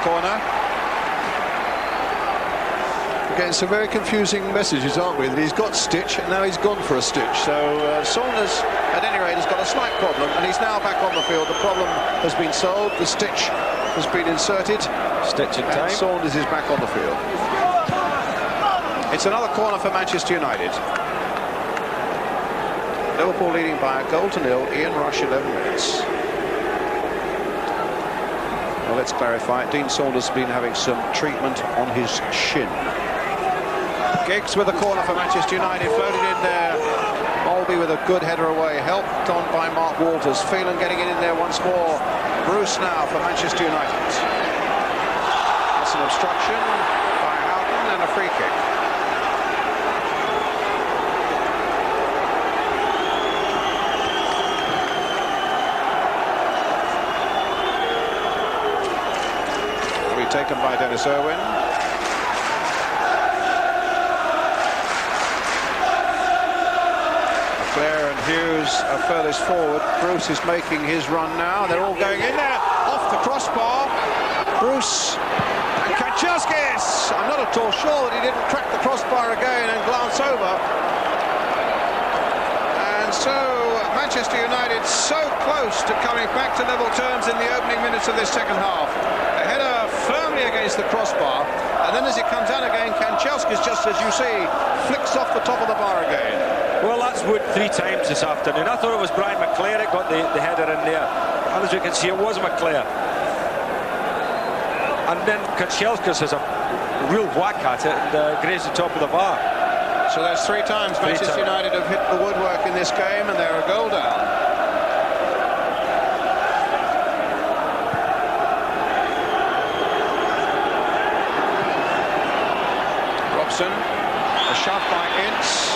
corner. Again, some very confusing messages, aren't we? That he's got stitch, and now he's gone for a stitch. So Saunders, at any rate, has got a slight problem, and he's now back on the field. The problem has been solved. The stitch has been inserted. Stitch in time. And Saunders is back on the field. It's another corner for Manchester United. Liverpool leading by 1-0. Ian Rush, 11 minutes. Well, let's clarify. Dean Saunders has been having some treatment on his shin. Giggs with a corner for Manchester United, floated in there. Molby with a good header away, helped on by Mark Walters. Phelan getting it in there once more. Bruce now for Manchester United. That's an obstruction by Houghton and a free kick. Will be taken by Dennis Irwin. Clare and Hughes are furthest forward. Bruce is making his run now. They're all going in there. Off the crossbar. Bruce and Kanchelskis. I'm not at all sure that he didn't crack the crossbar again and glance over. And so Manchester United so close to coming back to level terms in the opening minutes of this second half. A header firmly against the crossbar. And then as it comes out again, Kanchelskis, just as you see, flicks off the top of the bar again. Well, that's Wood 3 times this afternoon. I thought it was Brian McClare that got the header in there. And as you can see, it was McClare. And then Kanchelskis has a real whack at it and grazed the top of the bar. So that's 3 times Manchester United have hit the woodwork in this game, and they're a goal down. Robson, a shot by Ince.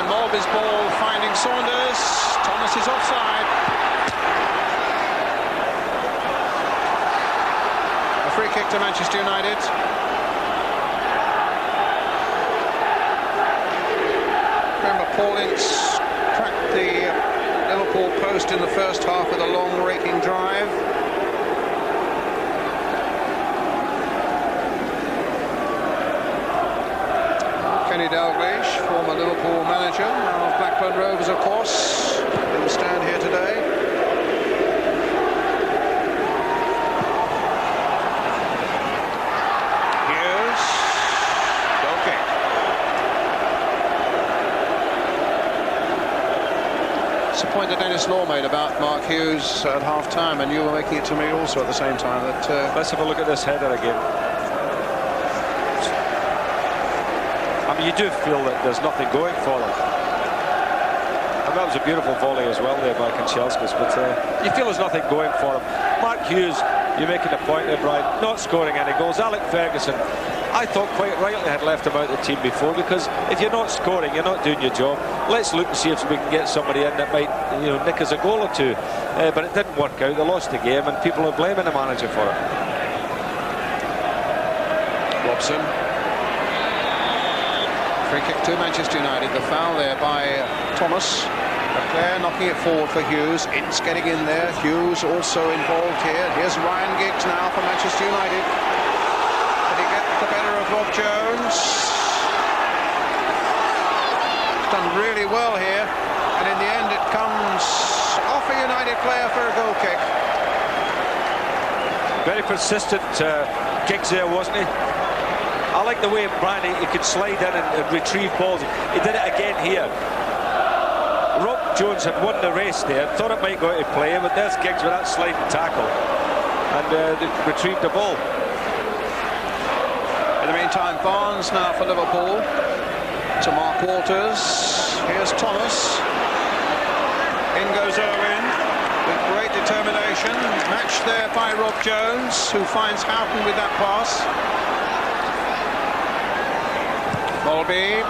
Molby's ball finding Saunders. Thomas is offside. A free kick to Manchester United. Remember, Paul Ince cracked the Liverpool post in the first half with a long raking drive. Kenny Dalglish, former Liverpool manager, now of Blackburn Rovers, of course, in the stand here today. Hughes, goal kick. It's a point that Dennis Law made about Mark Hughes at half-time, and you were making it to me also at the same time. That let's have a look at this header again. I mean, you do feel that there's nothing going for them. And that was a beautiful volley as well there by Kanchelskis, but you feel there's nothing going for him. Mark Hughes, you're making a point there, Brian, not scoring any goals. Alex Fergusson, I thought quite rightly had left him out of the team before, because if you're not scoring, you're not doing your job. Let's look and see if we can get somebody in that might, nick us a goal or two. But it didn't work out. They lost the game, and people are blaming the manager for it. Robson. Free kick to Manchester United. The foul there by Thomas. Clare knocking it forward for Hughes. Ince getting in there. Hughes also involved here. Here's Ryan Giggs now for Manchester United. Did he get the better of Rob Jones? He's done really well here. And in the end it comes off a United player for a goal kick. Very persistent Giggs there, wasn't he? I like the way Brian, he could slide in and retrieve balls. He did it again here. Rob Jones had won the race there, thought it might go out of play, but there's Giggs with that sliding tackle, and they retrieved the ball. In the meantime, Barnes now for Liverpool to Mark Walters. Here's Thomas. In goes Irwin with great determination. Matched there by Rob Jones, who finds Houghton with that pass. Molby,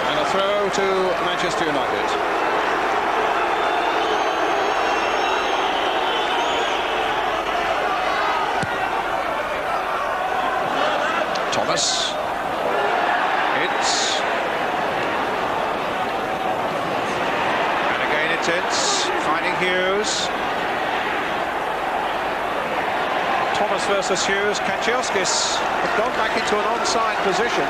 and a throw to Manchester United. Thomas, Ince, and again it's Ince finding Hughes. Thomas versus Hughes. Kanchelskis had gone back into an onside position.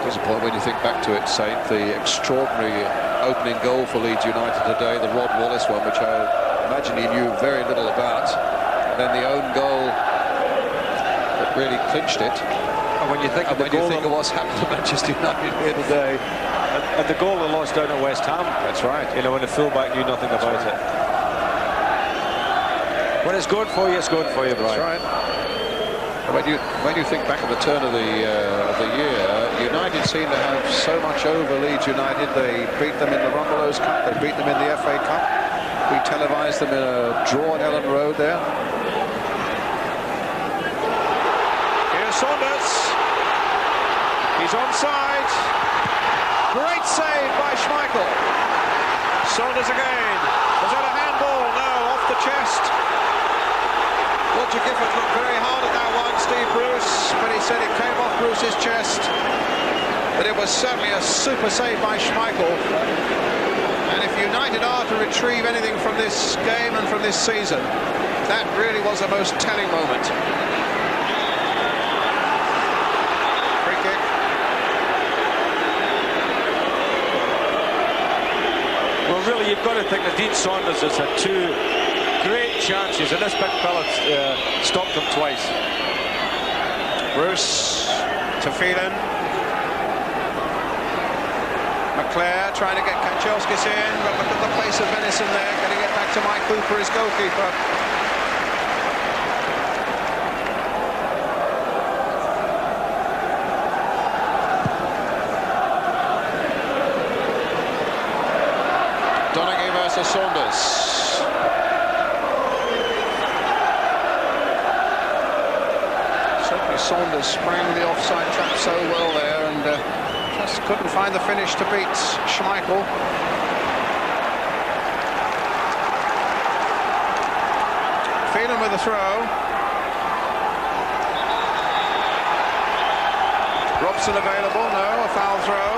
Disappointing when you think back to it, Saint, the extraordinary opening goal for Leeds United today, the Rod Wallace one, which I imagine he knew very little about, and then the own goal that really clinched it. And when you think of what's happened to Manchester United here today, and the goal they lost down at West Ham. That's right. You know, when the fullback knew nothing about it. When it's good for you, it's good for you, Brian. That's right. And when you think back at the turn of the year, United seem to have so much over Leeds United. They beat them in the Rumbelows Cup. They beat them in the FA Cup. We televised them in a draw at Ellen Road there. Here's Saunders. He's onside. Great save by Schmeichel. Saunders again. Was that a handball? No, off the chest. Roger Gifford looked very hard at that one, Steve Bruce, but he said it came off Bruce's chest. But it was certainly a super save by Schmeichel. And if United are to retrieve anything from this game and from this season, that really was the most telling moment. Free kick. Well, really, you've got to think that Dean Saunders has had two great chances, and this big fella stopped him twice. Bruce to Phelan. McClare trying to get Kanchelskis in, but look at the place of Venison there, getting it back to Mike Cooper, his goalkeeper. Donaghy versus Saunders. Saunders sprang the offside trap so well there and just couldn't find the finish to beat Schmeichel. Phelan with a throw. Robson available, no, a foul throw.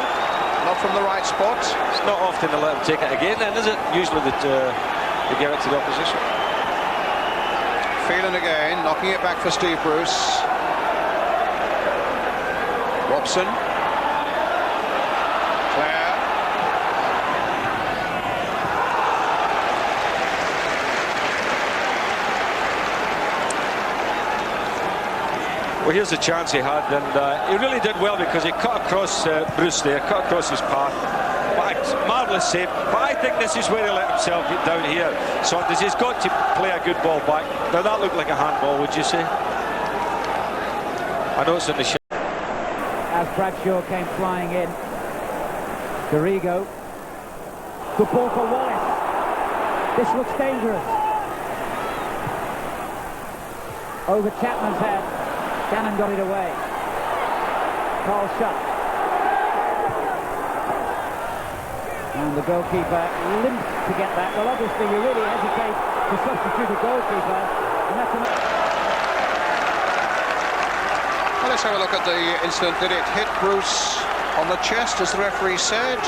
Not from the right spot. It's not often they let him take it again then, is it? Usually that they give it to the opposition. Phelan again, knocking it back for Steve Bruce. Robson. Clare. Well, here's the chance he had, and he really did well because he cut across Bruce there, cut across his path. Marvellous save, but I think this is where he let himself get down here. Saunders, he's got to play a good ball back. Now that looked like a handball, would you say? I know it's in the shot. As Bradshaw came flying in, Garrigo. Good ball for Wallace. This looks dangerous. Over Chapman's head. Gannon got it away. Carl shut. And the goalkeeper limps to get that. Well, obviously you really hesitate to substitute a goalkeeper. And that's enough. Well, let's have a look at the incident. Did it hit Bruce on the chest, as the referee said?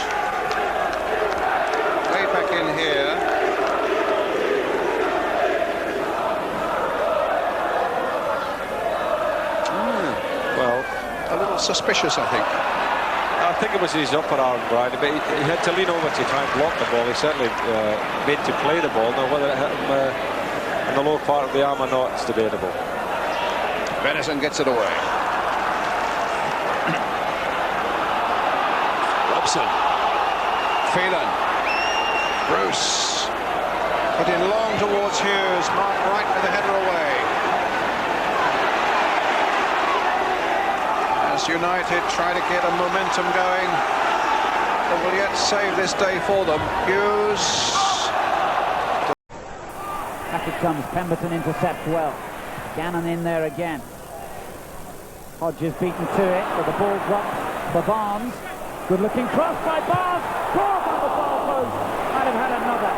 Way back in here. Well, a little suspicious, I think. I think it was his upper arm, Brian, but he had to lean over to try and block the ball. He certainly made to play the ball. Now, whether it hit him in the lower part of the arm or not, it's debatable. Venison gets it away. Robson. Phelan. Bruce. Put in long towards Hughes. Mark Wright with the header away. As United try to get a momentum going that will yet save this day for them. Hughes. Back it comes. Pemberton intercepts well. Gannon in there again. Hodges beaten to it, but the ball dropped for Barnes. Good looking cross by Barnes. Caught on the far post. Might have had another.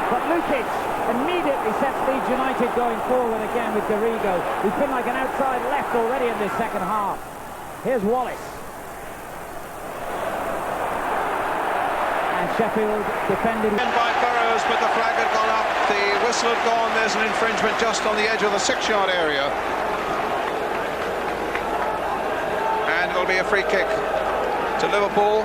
But Lukic immediately sets Leeds United going forward again with Garrigo, who's been like an outside left already in this second half. Here's Wallace. And Sheffield defended by Burrows, but the flag had gone up. The whistle had gone. There's an infringement just on the edge of the 6-yard area. And it'll be a free kick to Liverpool.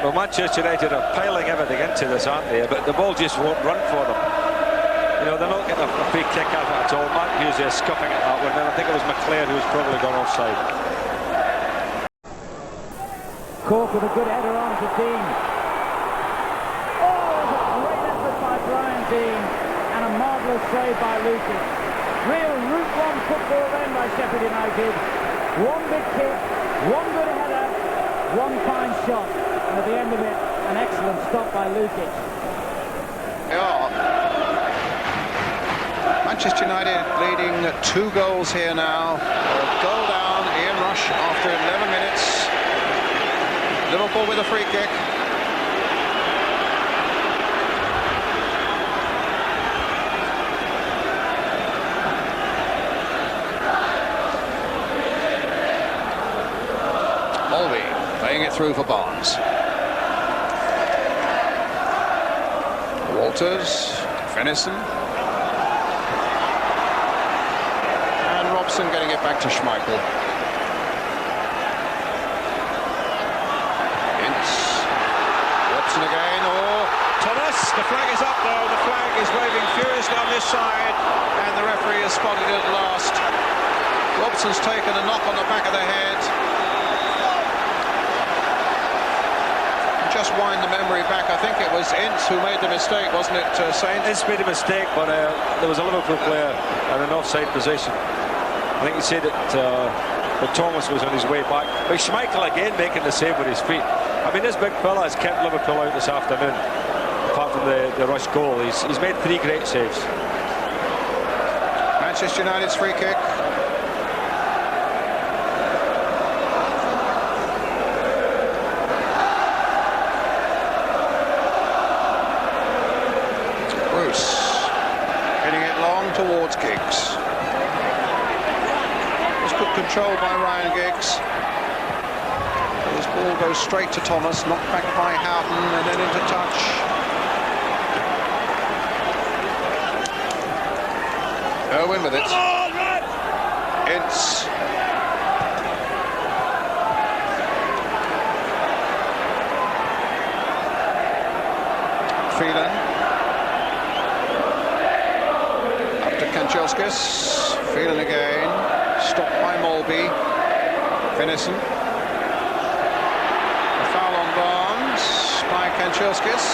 Well, Manchester United are piling everything into this, aren't they? But the ball just won't run for them. You know, they're not getting a big kick out of it at all. Mark Hughes is scuffing at that one. And I think it was McClair who was probably gone offside. Cork with a good header on to Dean. Oh, a great effort by Brian Dean. And a marvellous save by Lukic. Real Route 1 football then by Sheffield United. One big kick, one good header, one fine shot. And at the end of it, an excellent stop by Lukic. Yeah. Manchester United leading 2 goals here now. A goal down, Ian Rush after 11 minutes. Liverpool with a free kick. Mulvey playing it through for Barnes. Walters, Finnison. And Robson getting it back to Schmeichel. Robson again, Thomas, the flag is up though, the flag is waving furiously on this side, and the referee has spotted it at last. Robson's taken a knock on the back of the head. Just wind the memory back, I think it was Ince who made the mistake, wasn't it, Saint? Ince made a mistake, but there was a Liverpool player in an offside position. I think he said that Thomas was on his way back. But Schmeichel again making the save with his feet. I mean, this big fella has kept Liverpool out this afternoon, apart from the rush goal. He's made 3 great saves. Manchester United's free kick. Bruce hitting it long towards Giggs. It's good control by Ryan Giggs. His ball goes straight to Thomas, knocked back by Houghton and then into touch. Irwin with it. Ince. Phelan. Up to Kanchelskis. Phelan again. Stopped by Mulvey. Finnison. A foul on Barnes by Kanchelskis.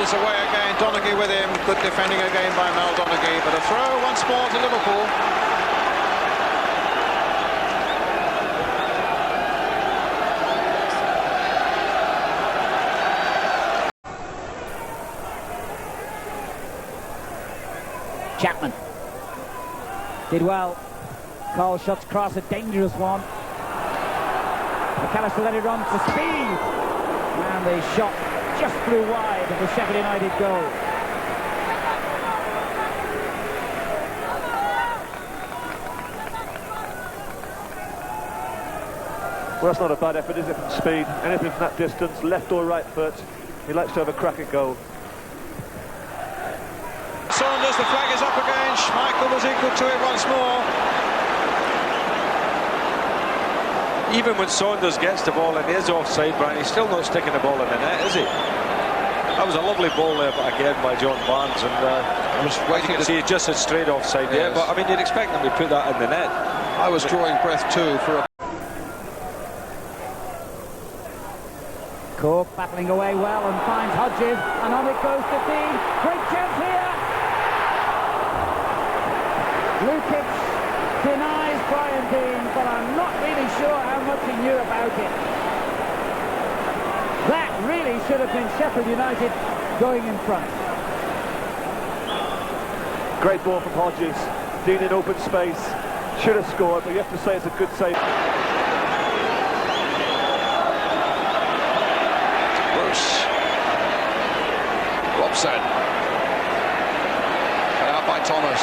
Away again, Donaghy with him. Good defending again by Mel Donaghy, but a throw once more to Liverpool. Chapman did well. Cole shots cross, a dangerous one. McAllister let it run to speed, and the shot just flew wide of the Sheffield United goal. Well, that's not a bad effort, is it, from speed? Anything from that distance, left or right foot. He likes to have a cracking goal. Saunders, the flag is up again. Schmeichel was equal to it once more. Even when Saunders gets the ball and is offside, Brian, he's still not sticking the ball in the net, is he? That was a lovely ball there, but again by John Barnes, and I was waiting to see it just straight offside there. Yes. But I mean, you'd expect them to put that in the net. I was drawing breath too for a... Cork battling away well and finds Hodges, and on it goes to Dean. Great chance here. Lukic denies Brian Dean, but I'm not really sure how much he knew about it. That really should have been Sheffield United going in front. Great ball from Hodges. Dean in open space. Should have scored, but you have to say it's a good save. Bruce. Robson. Cut out by Thomas.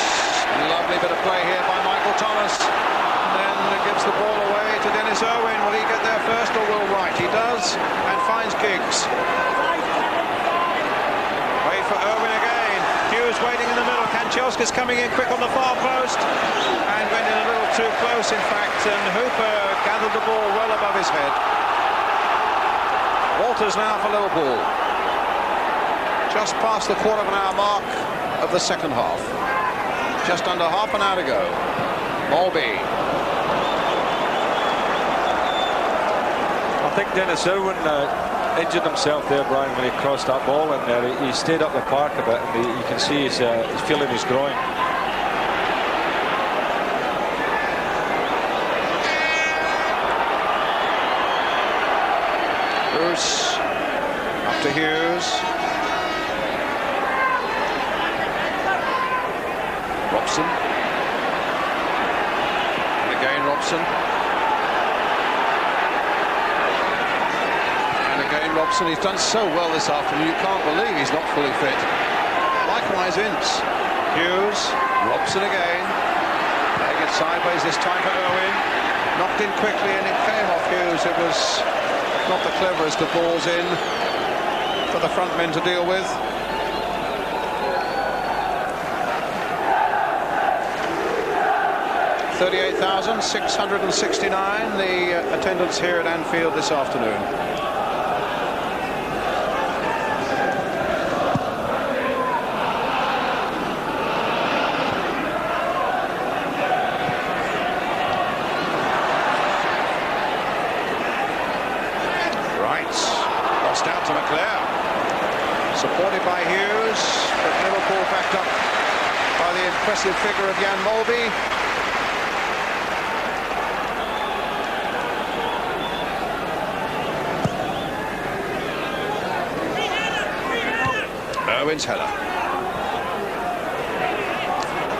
Lovely bit of play here by Michael Thomas. And then gives the ball away to Dennis Irwin. Will he get there first or Will Wright? He does, and finds Giggs. Wait for Irwin again. Hughes waiting in the middle. Kanchelskis coming in quick on the far post. And went in a little too close, in fact. And Hooper gathered the ball well above his head. Walters now for Liverpool. Just past the quarter of an hour mark of the second half. Just under half an hour to go. Mulby. I think Dennis Irwin injured himself there, Brian, when he crossed that ball in there. He stayed up the park a bit, and you can see he's feeling his groin. Bruce up to Hughes. Robson. And again Robson. And again Robson. He's done so well this afternoon. You can't believe he's not fully fit. Likewise Ince. Hughes. Robson again. Playing it sideways this time for Owen. Knocked in quickly and it came off Hughes. It was not the cleverest of balls in for the front men to deal with. $38,669 the attendance here at Anfield this afternoon. Lost out to McClare. Supported by Hughes, but Liverpool backed up by the impressive figure of Jan Mulby. Irwin's header.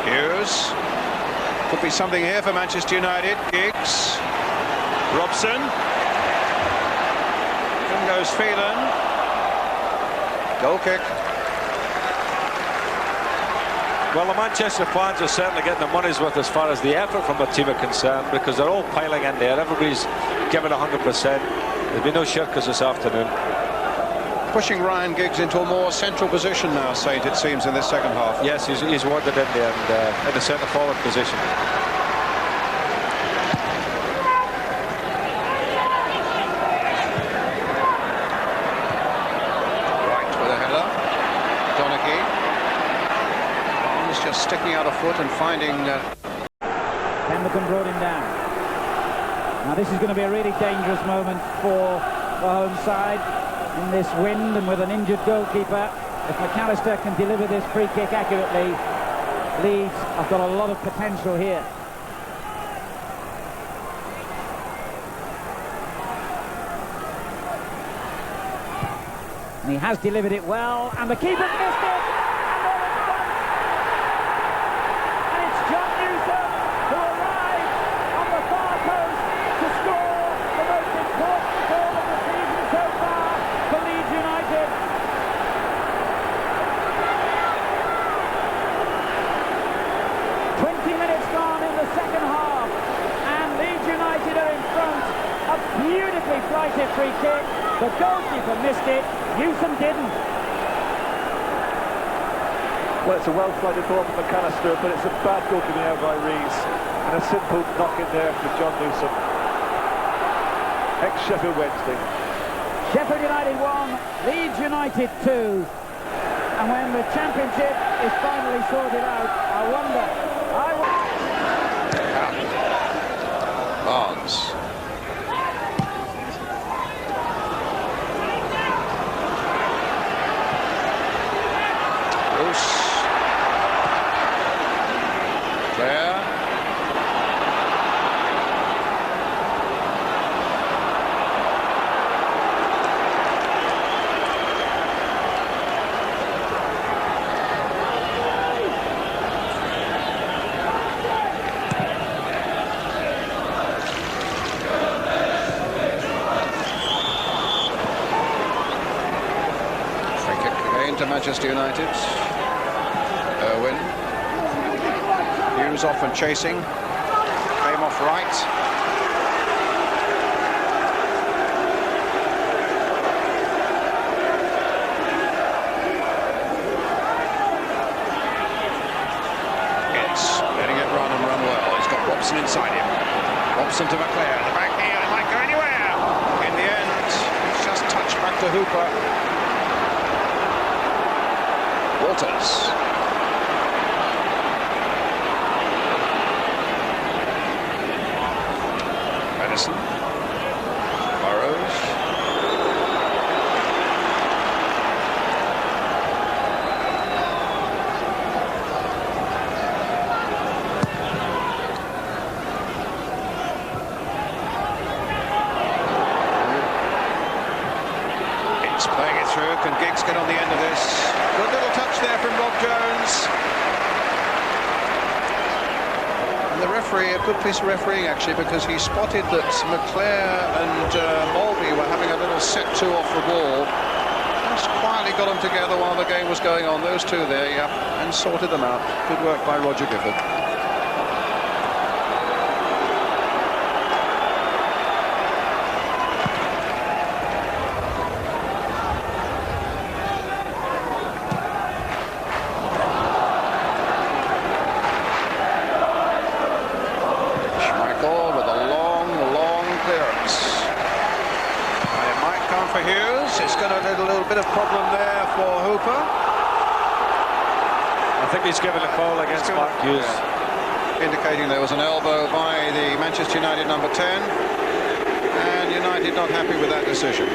Hughes. Could be something here for Manchester United. Giggs. Robson. In goes Phelan. Goal kick. Well, the Manchester fans are certainly getting their money's worth as far as the effort from the team are concerned, because they're all piling in there. Everybody's giving 100%. There'll be no shirkers this afternoon. Pushing Ryan Giggs into a more central position now, Saint, it seems, in this second half. Yes, he's worked it in there and in the centre forward position. Right with a header. Donaghy. He's just sticking out a foot and finding... Pemberton brought him down. Now this is going to be a really dangerous moment for the home side. In this wind and with an injured goalkeeper, if McAllister can deliver this free kick accurately, Leeds have got a lot of potential here. And he has delivered it well, and the keeper's missed it! And it's John Newsom who arrives on the far post to score the most important goal of the season so far for Leeds United. 20 minutes gone in the second half, and Leeds United are in front. A beautifully flighted free kick. The goalkeeper missed it, Newsom didn't. Well, it's a well-flighted ball from McAllister, but it's a bad goal coming out by Rees. And a simple knock in there for John Newsom. Ex-Sheffield Wednesday. Sheffield United 1, Leeds United 2. And when the championship is finally sorted out, I wonder. Barnes. Bruce. Claire. To Manchester United. Irwin. Hughes off and chasing. Came off right. It's letting it run and run well. He's got Robson inside him. Robson to McClare. The back heel. It might go anywhere. In the end, it's just touched back to Hooper. Walters. Madison. Burrows. It's playing it through. Can Giggs get on the end of this? Good little touch there from Rob Jones. And the referee, a good piece of refereeing actually, because he spotted that McClare and Mulvey were having a little set-to off the ball. Just quietly got them together while the game was going on. Those two there, yeah, and sorted them out. Good work by Roger Gifford. He's given a foul against Mark Hughes. Yeah. Indicating there was an elbow by the Manchester United number 10. And United not happy with that decision.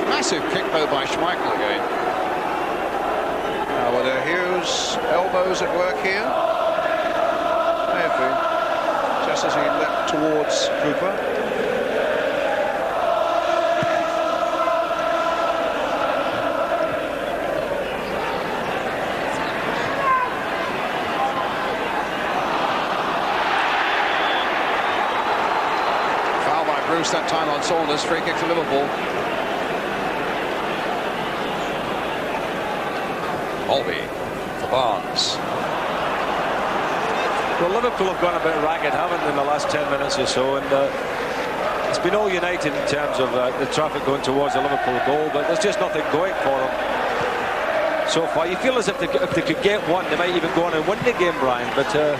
Massive kick though by Schmeichel again. Now were there Hughes elbows at work here? May have been. Just as he leapt towards Hooper. That time on Saunders, free kick to Liverpool. Mulvey for Barnes. Well, Liverpool have gone a bit ragged, haven't they, in the last 10 minutes or so, and it's been all United in terms of the traffic going towards the Liverpool goal, but there's just nothing going for them so far. You feel as if they could get one, they might even go on and win the game, Brian, but at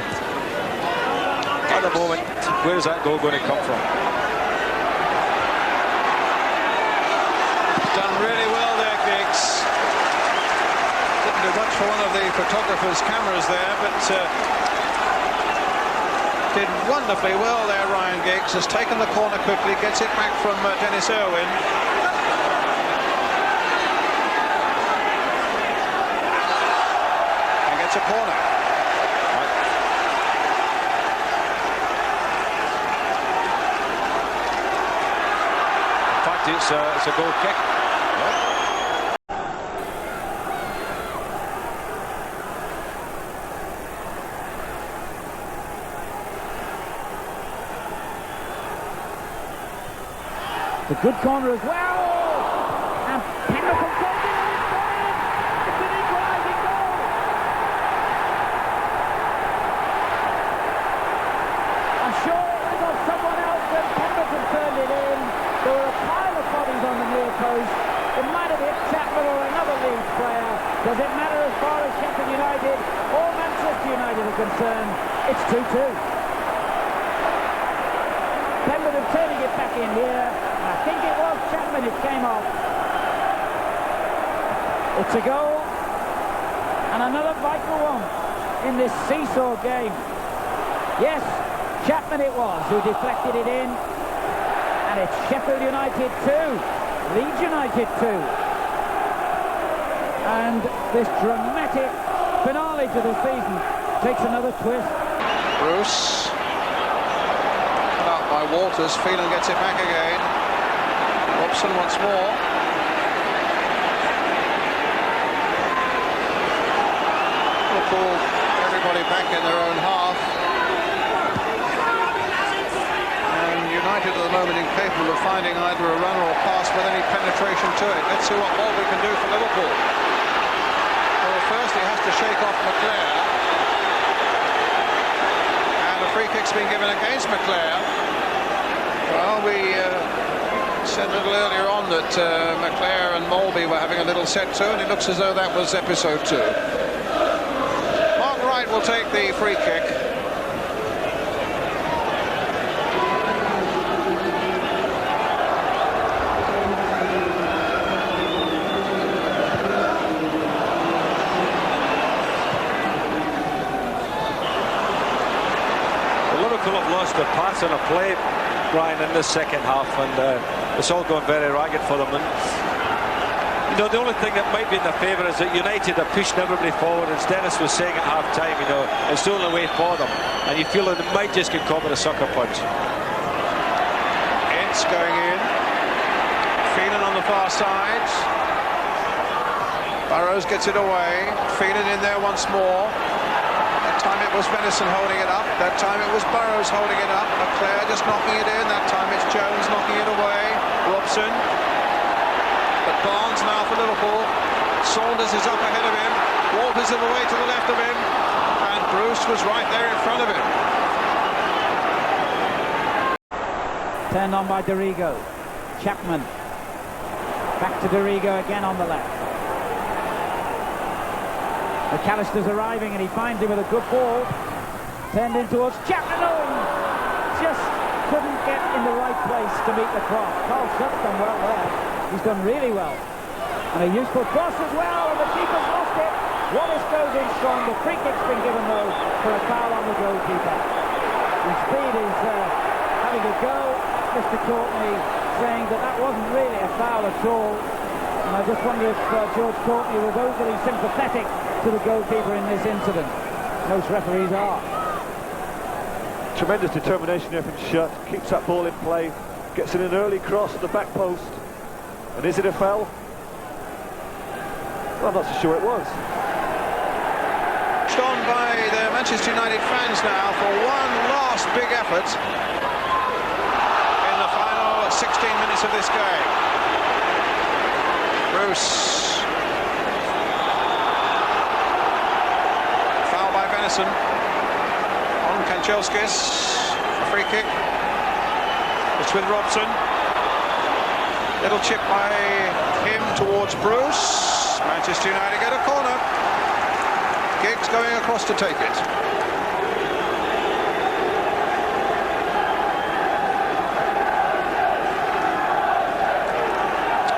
the moment, where's that goal going to come from? Really well there, Giggs. Didn't do much for one of the photographer's cameras there, but did wonderfully well there. Ryan Giggs has taken the corner quickly, gets it back from Dennis Irwin. And gets a corner. In fact, it's a goal kick. A good corner as well. And Pendleton goes in and it's gone in. It's an equalising goal. I'm sure it was someone else when Pendleton turned it in. There were a pile of bodies on the near post. It might have hit Chapman or another Leeds player. Does it matter as far as Sheffield United or Manchester United are concerned? It's 2-2. Pendleton turning it back in here. I think it was Chapman, it came off. It's a goal, and another vital one in this seesaw game. Yes, Chapman it was who deflected it in, and it's Sheffield United 2, Leeds United 2. And this dramatic finale to the season takes another twist. Bruce, cut out by Walters. Phelan gets it back again. Robson once more. Liverpool, everybody back in their own half. And United at the moment incapable of finding either a run or a pass with any penetration to it. Let's see what Mulvey can do for Liverpool. Well, first he has to shake off McClare. And a free kick's been given against McClare. Well, we said a little earlier on that McClare and Mulvey were having a little set to, and it looks as though that was episode 2. Mark Wright will take the free kick. Liverpool have lost a pass and a play, Brian, in the second half, and it's all going very ragged for them. And you know, the only thing that might be in their favour is that United are pushing everybody forward. As Dennis was saying at half time, you know, it's the only way for them, and you feel that it might just get caught with a sucker punch. Ince going in. Phelan on the far side. Burrows gets it away. Phelan in there once more. That time it was Venison holding it up. That time it was Burrows holding it up. McClare just knocking it in. That time it's Jones knocking it away. Robson. But Barnes now for Liverpool. Saunders is up ahead of him. Walters is away to the left of him. And Bruce was right there in front of him. Turned on by Dorigo. Chapman. Back to Dorigo again on the left. McAllister's arriving and he finds him with a good ball. Turned in towards Chapman. Just couldn't get in the right place to meet the cross. Carl Sut's done well there. He's done really well. And a useful cross as well, and the keeper's lost it. Wallace goes in strong. The free kick's been given though for a foul on the goalkeeper. And Speed is having a go at Mr. Courtney, saying that that wasn't really a foul at all. And I just wonder if George Courtney was overly sympathetic to the goalkeeper in this incident. Most referees are. Tremendous determination there from Shutt. Keeps that ball in play. Gets in an early cross at the back post. And is it a foul? Well, I'm not so sure it was. On by the Manchester United fans now for one last big effort in the final 16 minutes of this game. Bruce. Foul by Venison on Kanchelskis. A free kick. It's with Robson. Little chip by him towards Bruce. Manchester United get a corner. Giggs going across to take it.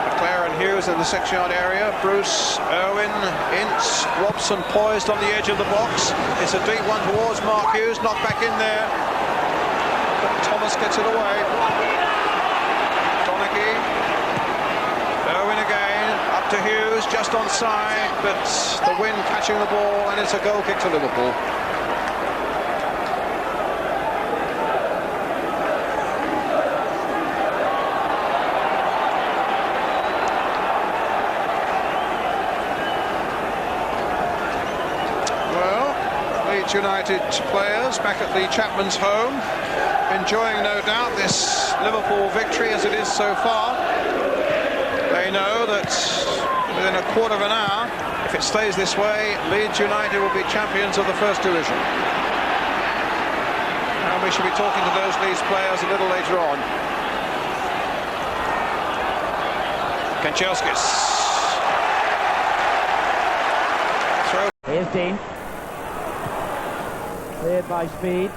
McClare and Hughes in the 6-yard area. Bruce, Irwin, Ince, Robson poised on the edge of the box. It's a deep one towards Mark Hughes, knocked back in there. But Thomas gets it away. Donaghy. Irwin again, up to Hughes, just onside, but the wind catching the ball, and it's a goal kick to Liverpool. Well, Leeds United players back at the Chapman's home, enjoying no doubt this Liverpool victory as it is so far. They know that within a quarter of an hour, if it stays this way, Leeds United will be champions of the First Division. And we should be talking to those Leeds players a little later on. Kanchelskis. Here's Dean. Cleared by Speed.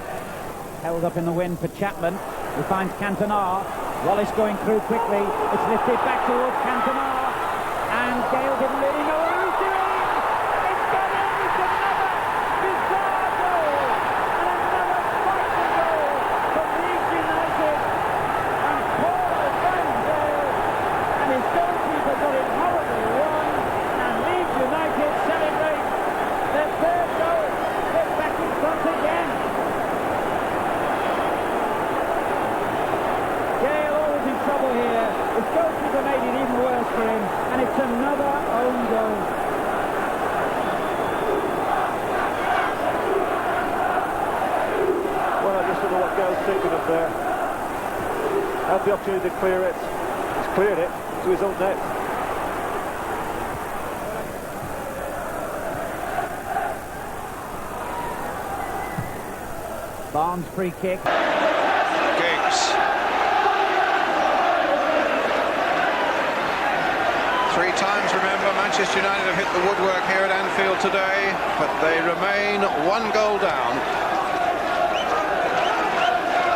Held up in the wind for Chapman. He finds Cantona. Wallace going through quickly. It's lifted back towards Cantona. And Gale didn't really know where scales thinking up there. Had the opportunity to clear it. He's cleared it to his own net. Barnes free kick. Giggs. 3 times, remember, Manchester United have hit the woodwork here at Anfield today, but they remain 1 goal down,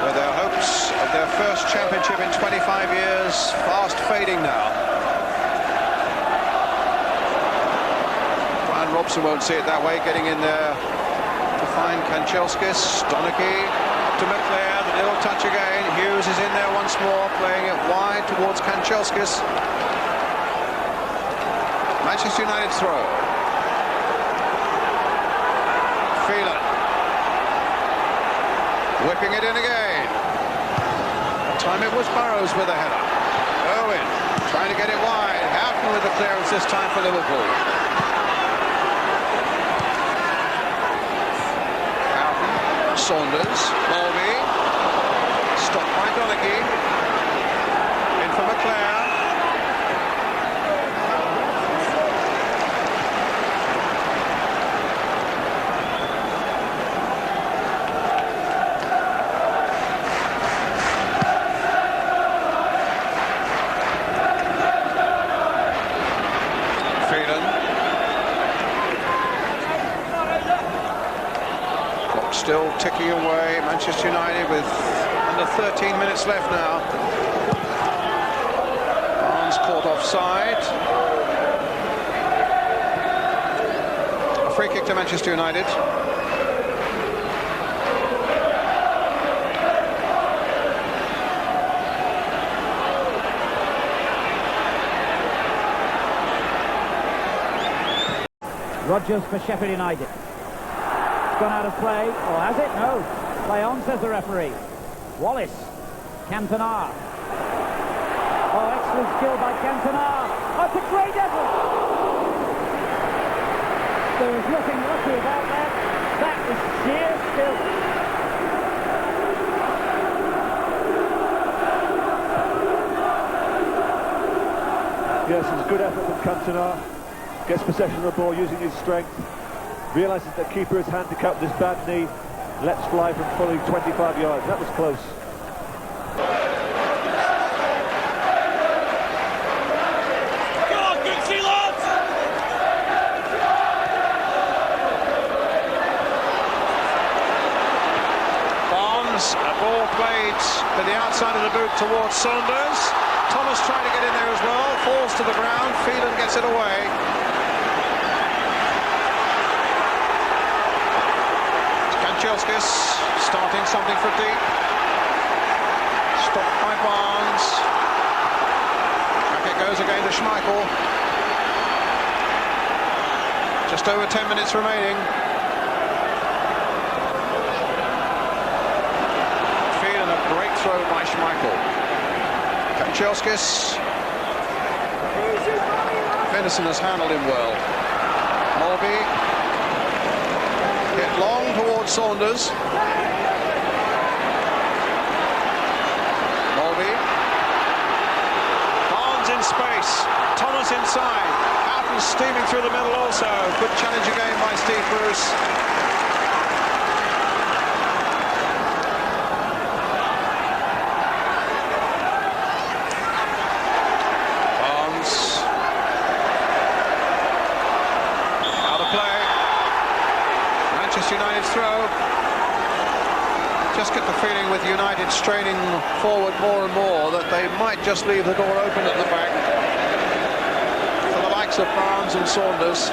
with their hopes of their first championship in 25 years fast fading now. Brian Robson won't see it that way, getting in there to find Kanchelskis. Donaghy to McClair, the little touch again. Hughes is in there once more, playing it wide towards Kanchelskis. Manchester United throw. Phelan whipping it in again. That time it was Burrows with a header. Owen trying to get it wide. Houghton with the clearance this time for Liverpool. Houghton, Saunders, Mulvey, stopped by Donaghy. In for McClair. Still ticking away, Manchester United with under 13 minutes left now. Barnes caught offside. A free kick to Manchester United. Rodgers for Sheffield United. Gone out of play, or has it? No. Play on, says the referee. Wallace. Cantona. Oh, excellent skill by Cantona. Oh, it's a great effort. There is nothing lucky about that. That is sheer skill. Yes, it's a good effort from Cantona. Gets possession of the ball using his strength. Realises that keeper is handicapped with his bad knee. Lets fly from fully 25 yards. That was close. Go on, good see, lads! Barnes, a ball played to the outside of the boot towards Saunders. Thomas trying to get in there as well. Falls to the ground. Phelan gets it away. Kanchelskis starting something for deep. Stopped by Barnes. Back it goes again to Schmeichel. Just over 10 minutes remaining. Phelan, a great throw by Schmeichel. Kanchelskis. Venison has handled him well. Mulvey. Hit long towards Saunders. Mulvey. Barnes in space. Thomas inside. Houghton steaming through the middle also. Good challenge again by Steve Bruce. Barnes. Out of play. Manchester United's throw. Just get the feeling with United straining forward more and more that they might just leave the door open at the back for the likes of Barnes and Saunders.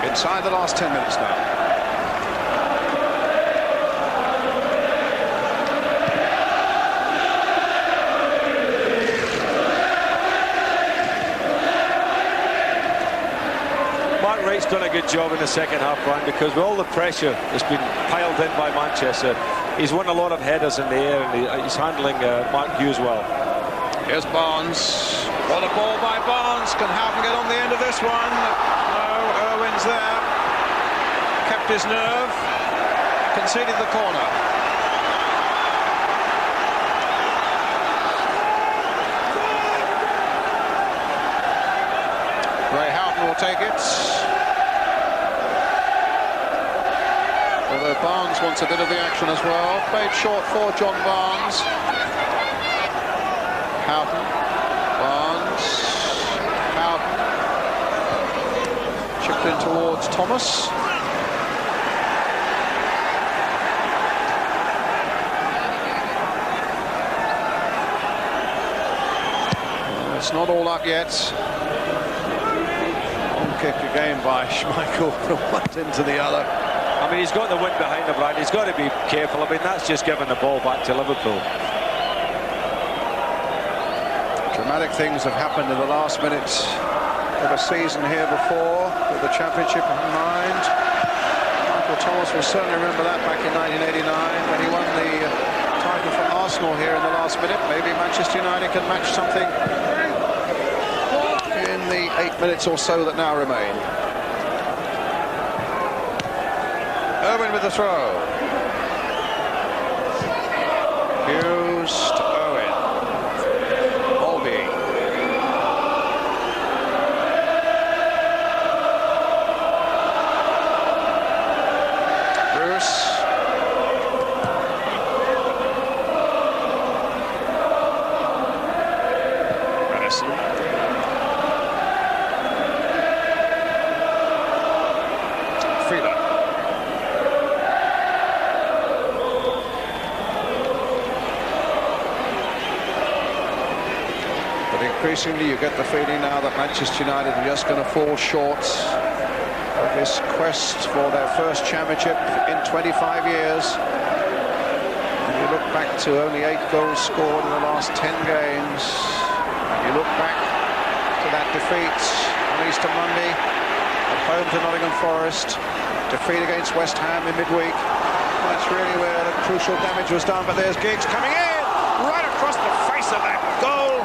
Inside the last 10 minutes now. Wright's done a good job in the second half, Brian, because with all the pressure that's been piled in by Manchester, he's won a lot of headers in the air, and he's handling Mark Hughes well. Here's Barnes. What a ball by Barnes. Thomas, can Houghton get on the end of this one? No, Irwin's there. Kept his nerve. Conceded the corner. Ray Houghton will take it. Although Barnes wants a bit of the action as well. Played short for John Barnes. Houghton. Barnes. Houghton. Chipped in towards Thomas. It's not all up yet. Long kick again by Schmeichel from one end to the other. I mean, he's got the wind behind him, right? He's got to be careful. I mean, that's just giving the ball back to Liverpool. Dramatic things have happened in the last minute of a season here before, with the championship in mind. Michael Thomas will certainly remember that back in 1989 when he won the title for Arsenal here in the last minute. Maybe Manchester United can match something in the 8 minutes or so that now remain. Irwin with the throw. Hughes to Owen. Olby. Bruce. Madison. Freeland. Increasingly, you get the feeling now that Manchester United are just going to fall short of this quest for their first championship in 25 years. And you look back to only 8 goals scored in the last 10 games. And you look back to that defeat on Easter Monday at home to Nottingham Forest, defeat against West Ham in midweek. That's really where the crucial damage was done. But there's Giggs coming in right across the face of that goal.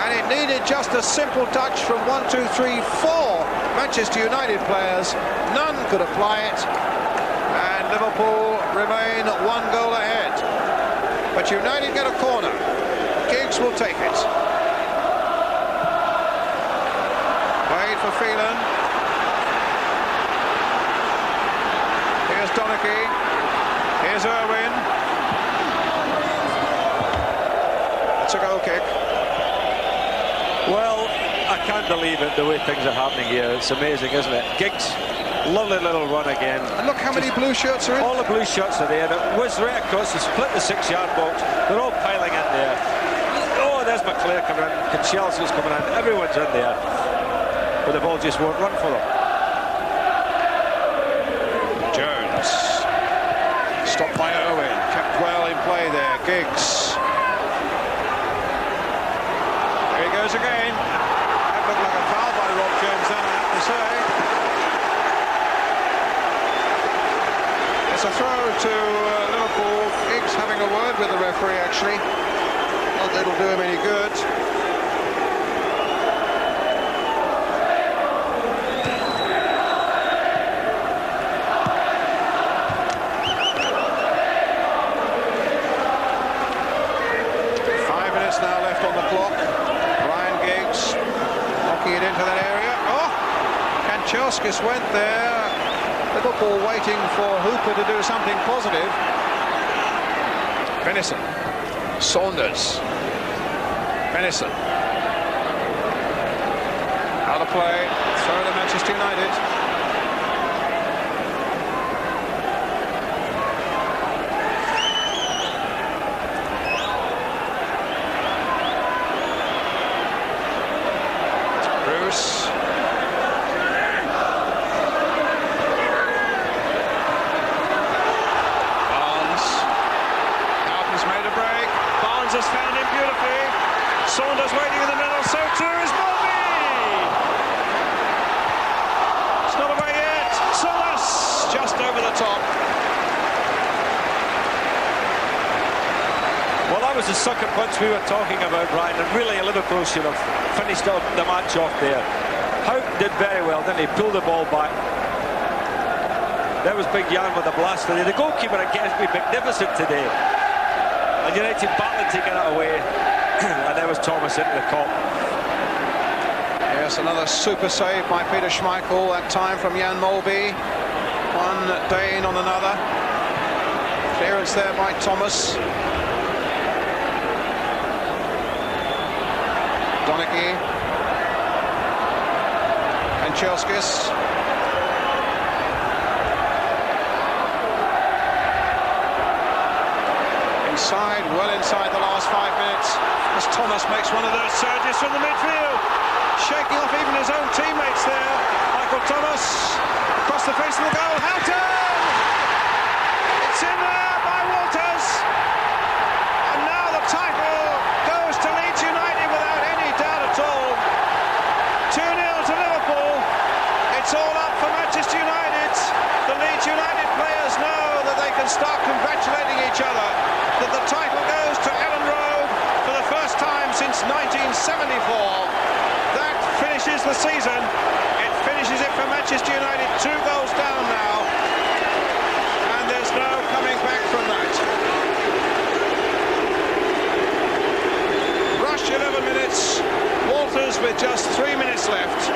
And it needed just a simple touch from 1, 2, 3, 4 Manchester United players. None could apply it. And Liverpool remain 1 goal ahead. But United get a corner. Giggs will take it. Played for Phelan. Here's Donachie. Here's Irwin. It's a goal kick. Well, I can't believe it, the way things are happening here. It's amazing, isn't it? Giggs, lovely little run again. And look how many blue shirts are in. All the blue shirts are there. It was right across, they split the 6-yard box. They're all piling in there. Oh, there's McClare coming in. Chelsea's coming in. Everyone's in there. But the ball just won't run for them. Jones. Stopped by Owen. Kept well in play there. Giggs. Here he goes again. That looked like a foul by Rob Jones then, I have to say. It's a throw to Liverpool. Giggs having a word with the referee, actually. Not that it'll do him any good. Now left on the clock. Ryan Giggs knocking it into that area. Oh, Kanchelskis went there. Liverpool waiting for Hooper to do something positive. Venison. Saunders. Venison. Out of play. Throw to Manchester United. Saunders waiting in the middle, so too is Bobby! It's not away yet, Saunders just over the top. Well, that was was the sucker punch we were talking about, Brian, and really Liverpool should have finished the match off there. Houghton did very well, didn't he? Pulled the ball back. There was Big Jan with the blaster. The goalkeeper again has been magnificent today. And United battling to get it away. And there was Thomas into the cop. Yes, another super save by Peter Schmeichel, that time from Jan Molby. One Dane on another. Clearance there by Thomas. Donaghy. And Chelskis. Inside, well inside the last 5 minutes, as Thomas makes one of those surges from the midfield, shaking off even his own teammates there. Michael Thomas across the face of the goal. Houghton! It's in there by Walters, and now the title goes to Leeds United without any doubt at all. 2-0 to Liverpool. It's all up for Manchester United. The Leeds United players know that they can start congratulating each other, that the title goes to Ellen Road for the first time since 1974. That finishes the season. It finishes it for Manchester United, 2 goals down now, and there's no coming back from that. Rush 11 minutes, Walters with just 3 minutes left.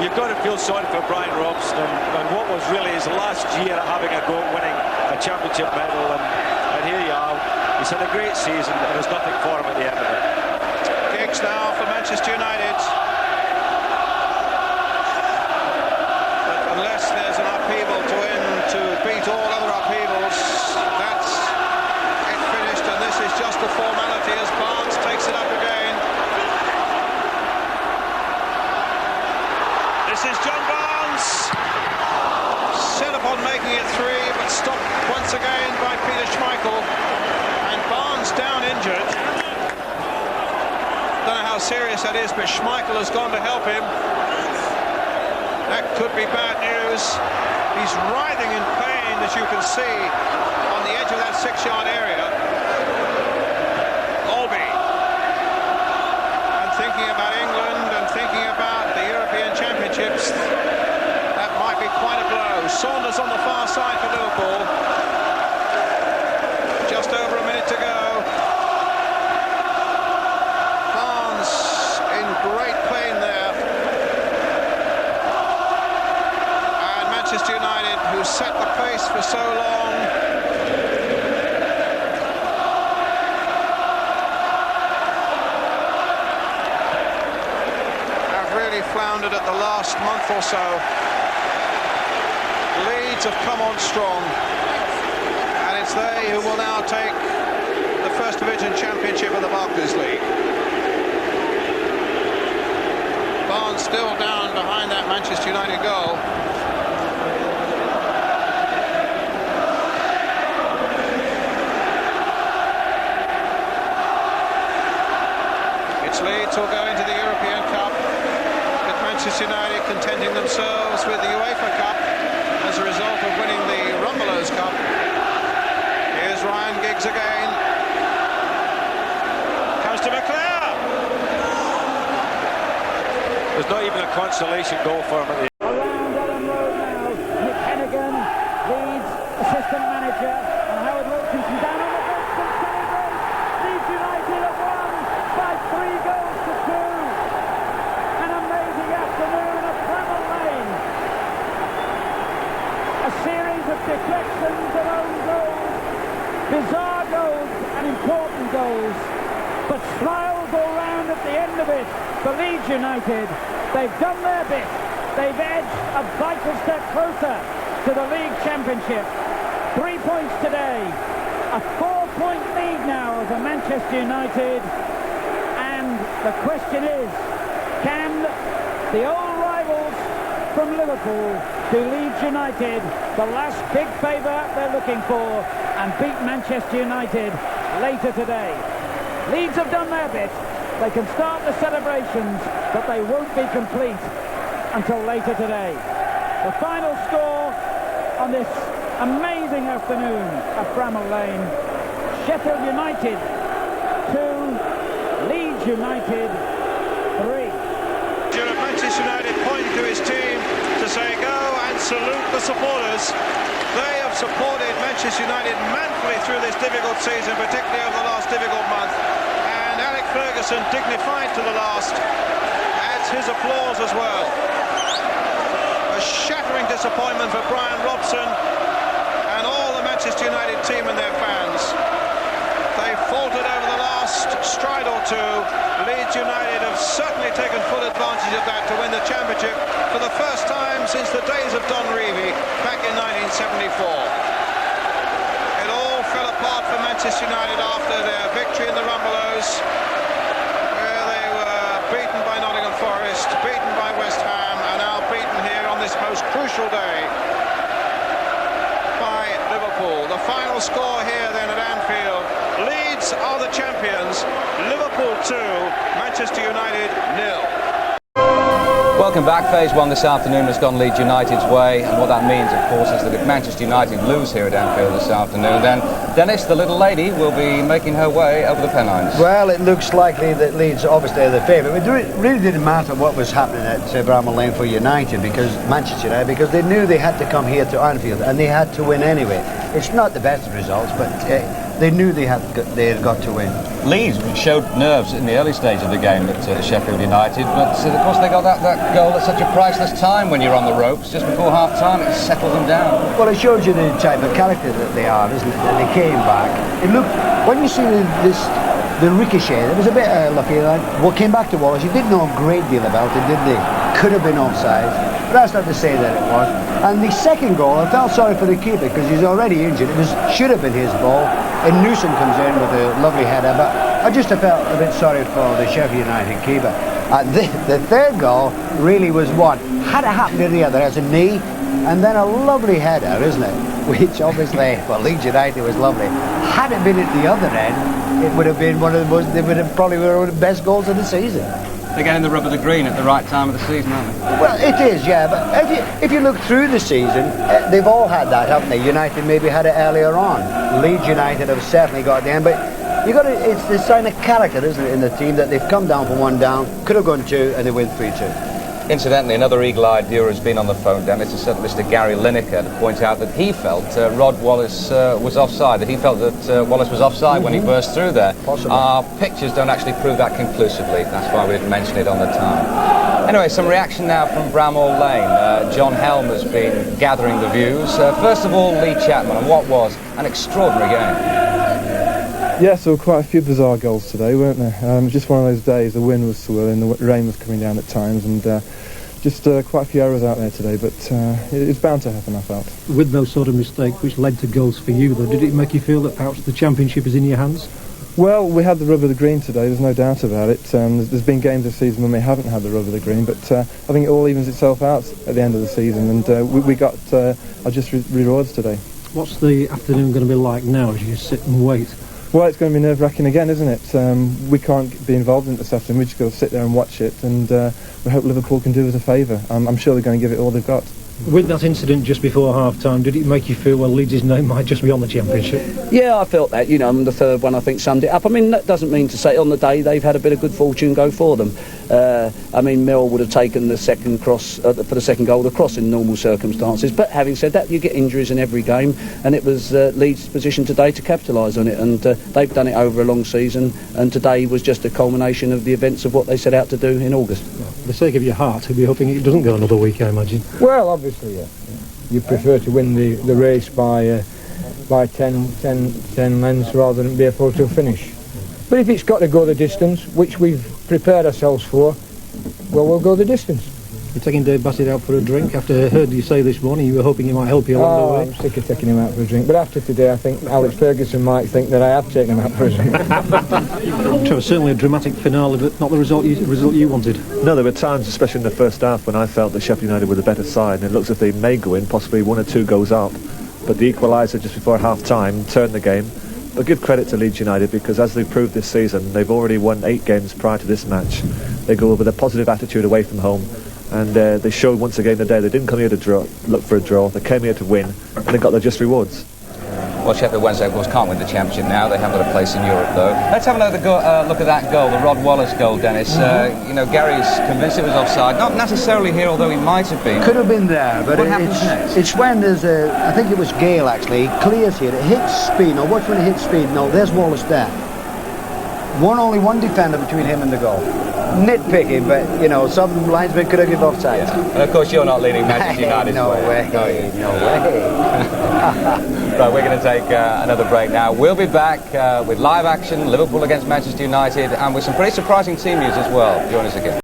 You've got to feel sorry for Brian Robson and what was really his last year at having a go at winning a championship medal, and here you are. He's had a great season and there's nothing for him at the end of it. Giggs now for Manchester United. But unless there's an upheaval to win to beat all other upheavals, that's it finished, and this is just a formality as Barnes takes it up again. This is John Barnes, set upon making it 3, but stopped once again by Peter Schmeichel, and Barnes down injured. Don't know how serious that is, but Schmeichel has gone to help him. That could be bad news. He's writhing in pain, as you can see, on the edge of that 6-yard area. Molby, and thinking about England and thinking about the European Championships, that might be quite a blow. Saunders on the far side for Liverpool. Just over a minute to go. Barnes in great pain there. And Manchester United, who set the pace for so long, have really floundered at the last month or so. Leeds have come on strong, and it's they who will now take the First Division Championship of the Barclays League. Barnes still down behind that Manchester United goal. It's Leeds who'll go into the European Cup, with Manchester United contending themselves with the UEFA Cup as a result of winning the Rumbelows Cup. Here's Ryan Giggs again. Comes to McClare. There's not even a consolation goal for him at the end. Around Ellen Road now, Nick Hennigan, Leeds assistant manager, and Howard Wilkinson down on the bench to celebrate. Leeds United have won by 3 goals to 2. An amazing afternoon at Bramall Lane. A series of deflections and own goals, bizarre goals and important goals, but smiles all round at the end of it for Leeds United. They've done their bit. They've edged a vital step closer to the league championship. 3 points today, a 4-point lead now over Manchester United, and the question is, can the old rivals from Liverpool do Leeds United the last big favour they're looking for and beat Manchester United later today? Leeds have done their bit. They can start the celebrations, but they won't be complete until later today. The final score on this Amazing afternoon at Bramall Lane. Sheffield United 2, Leeds United 3. Manchester United pointing to his team to say go and salute the supporters. They have supported Manchester United manfully through this difficult season, particularly over the last difficult month. And Alex Fergusson, dignified to the last, adds his applause as well. A shattering disappointment for Brian Robson and all the Manchester United team and their fans. They faltered over the last stride or two. Leeds United have certainly taken full advantage of that to win the championship for the first time since the days of Don Revie back in 1974. It all fell apart for Manchester United after their victory in the Rumbelows, where they were beaten by Nottingham Forest, beaten by West Ham, and now beaten here on this most crucial day by Liverpool. The final score here then at Anfield: Leeds are the champions, Liverpool 2, Manchester United 0. Welcome back. Phase 1 this afternoon has gone Leeds United's way, and what that means, of course, is that if Manchester United lose here at Anfield this afternoon, then Dennis, the little lady, will be making her way over the Pennines. Well, it looks likely that Leeds obviously are the favourite. It really didn't matter what was happening at Bramall Lane for United, because Manchester United, because they knew they had to come here to Anfield and they had to win anyway. It's not the best of results, but they knew they had got to win. Leeds showed nerves in the early stage of the game at Sheffield United, but of course they got that goal at such a priceless time when you're on the ropes. Just before half-time, it settled them down. Well, it shows you the type of character that they are, isn't it? And they came back. It looked, when you see the ricochet, it was a bit lucky. What came back to Wallace, you didn't know a great deal about it, did they? Could have been offside, but that's not to say that it was. And the second goal, I felt sorry for the keeper because he's already injured. Should have been his ball. And Newsom comes in with a lovely header, but I just felt a bit sorry for the Sheffield United keeper. The third goal really was what? Had it happened to the other as a knee, and then a lovely header, isn't it? Which obviously, well, Leeds United was lovely. Had it been at the other end, it would have been one of the most, they would have probably one of the best goals of the season. They're getting the rub of the green at the right time of the season, aren't they? Well, it is, yeah, but if you look through the season, they've all had that, haven't they? United maybe had it earlier on. Leeds United have certainly got them, but it's the sign of character, isn't it, in the team, that they've come down from 1 down, could have gone 2, and they win 3-2. Incidentally, another eagle-eyed viewer has been on the phone, Dennis, a certain Mr. Gary Lineker, to point out that he felt Rod Wallace was offside, that he felt that Wallace was offside when he burst through there. Possibly. Our pictures don't actually prove that conclusively. That's why we didn't mention it on the time. Anyway, some reaction now from Bramall Lane. John Helm has been gathering the views. First of all, Lee Chapman, and what was an extraordinary game. Yes, there were quite a few bizarre goals today, weren't there? Just one of those days. The wind was swirling, the rain was coming down at times, and just quite a few errors out there today, but it's bound to happen, I felt. With those sort of mistakes which led to goals for you, though, did it make you feel that perhaps the championship is in your hands? Well, we had the rub of the green today, there's no doubt about it. There's been games this season when we haven't had the rub of the green, but I think it all evens itself out at the end of the season, and we got our just rewards today. What's the afternoon going to be like now as you sit and wait? Well, it's going to be nerve-wracking again, isn't it? We can't be involved in it this afternoon. We just got to sit there and watch it, and we hope Liverpool can do us a favour. I'm sure they're going to give it all they've got. With that incident just before half-time, did it make you feel, well, Leeds' name might just be on the championship? Yeah, I felt that, the third one I think summed it up. I mean, that doesn't mean to say on the day they've had a bit of good fortune go for them. Merrill would have taken the second cross, for the second goal, the cross in normal circumstances, but having said that, you get injuries in every game, and it was Leeds' position today to capitalise on it, and they've done it over a long season, and today was just a culmination of the events of what they set out to do in August. Well, for the sake of your heart, you'll be hoping it doesn't go another week, I imagine. Well, obviously, yeah. You prefer to win the race by 10 lengths rather than be a 4-2 finish. But if it's got to go the distance, which we've prepared ourselves for, well, we'll go the distance. You're taking Dave Bassett out for a drink? After I heard you say this morning you were hoping he might help you along the way. I'm sick of taking him out for a drink. But after today, I think Alex Fergusson might think that I have taken him out for a drink. Trevor, certainly a dramatic finale, but not the result you wanted. No, there were times, especially in the first half, when I felt that Sheffield United were the better side, and it looks as if they may go in, possibly 1 or 2 goals up. But the equaliser just before half-time turned the game. But give credit to Leeds United, because as they've proved this season, they've already won 8 games prior to this match. They go with a positive attitude away from home, And they showed once again today they didn't come here to look for a draw. They came here to win, and they got their just rewards. Well, Sheffield Wednesday, of course, can't win the championship now. They haven't got a place in Europe, though. Let's have another look at that goal, the Rod Wallace goal, Dennis. You know, Gary's convinced it was offside. Not necessarily here, although he might have been. Could have been there, but what happens next? It's when there's I think it was Gale, actually. He clears here. It hits speed. Now, watch when it hits speed. No, there's Wallace there. Only one defender between him and the goal. Nitpicking, but, you know, some linesmen could have given offside. Yeah. And, of course, you're not leading Manchester United's No way. No way. Right, we're going to take another break now. We'll be back with live action, Liverpool against Manchester United, and with some pretty surprising team news as well. Join us again.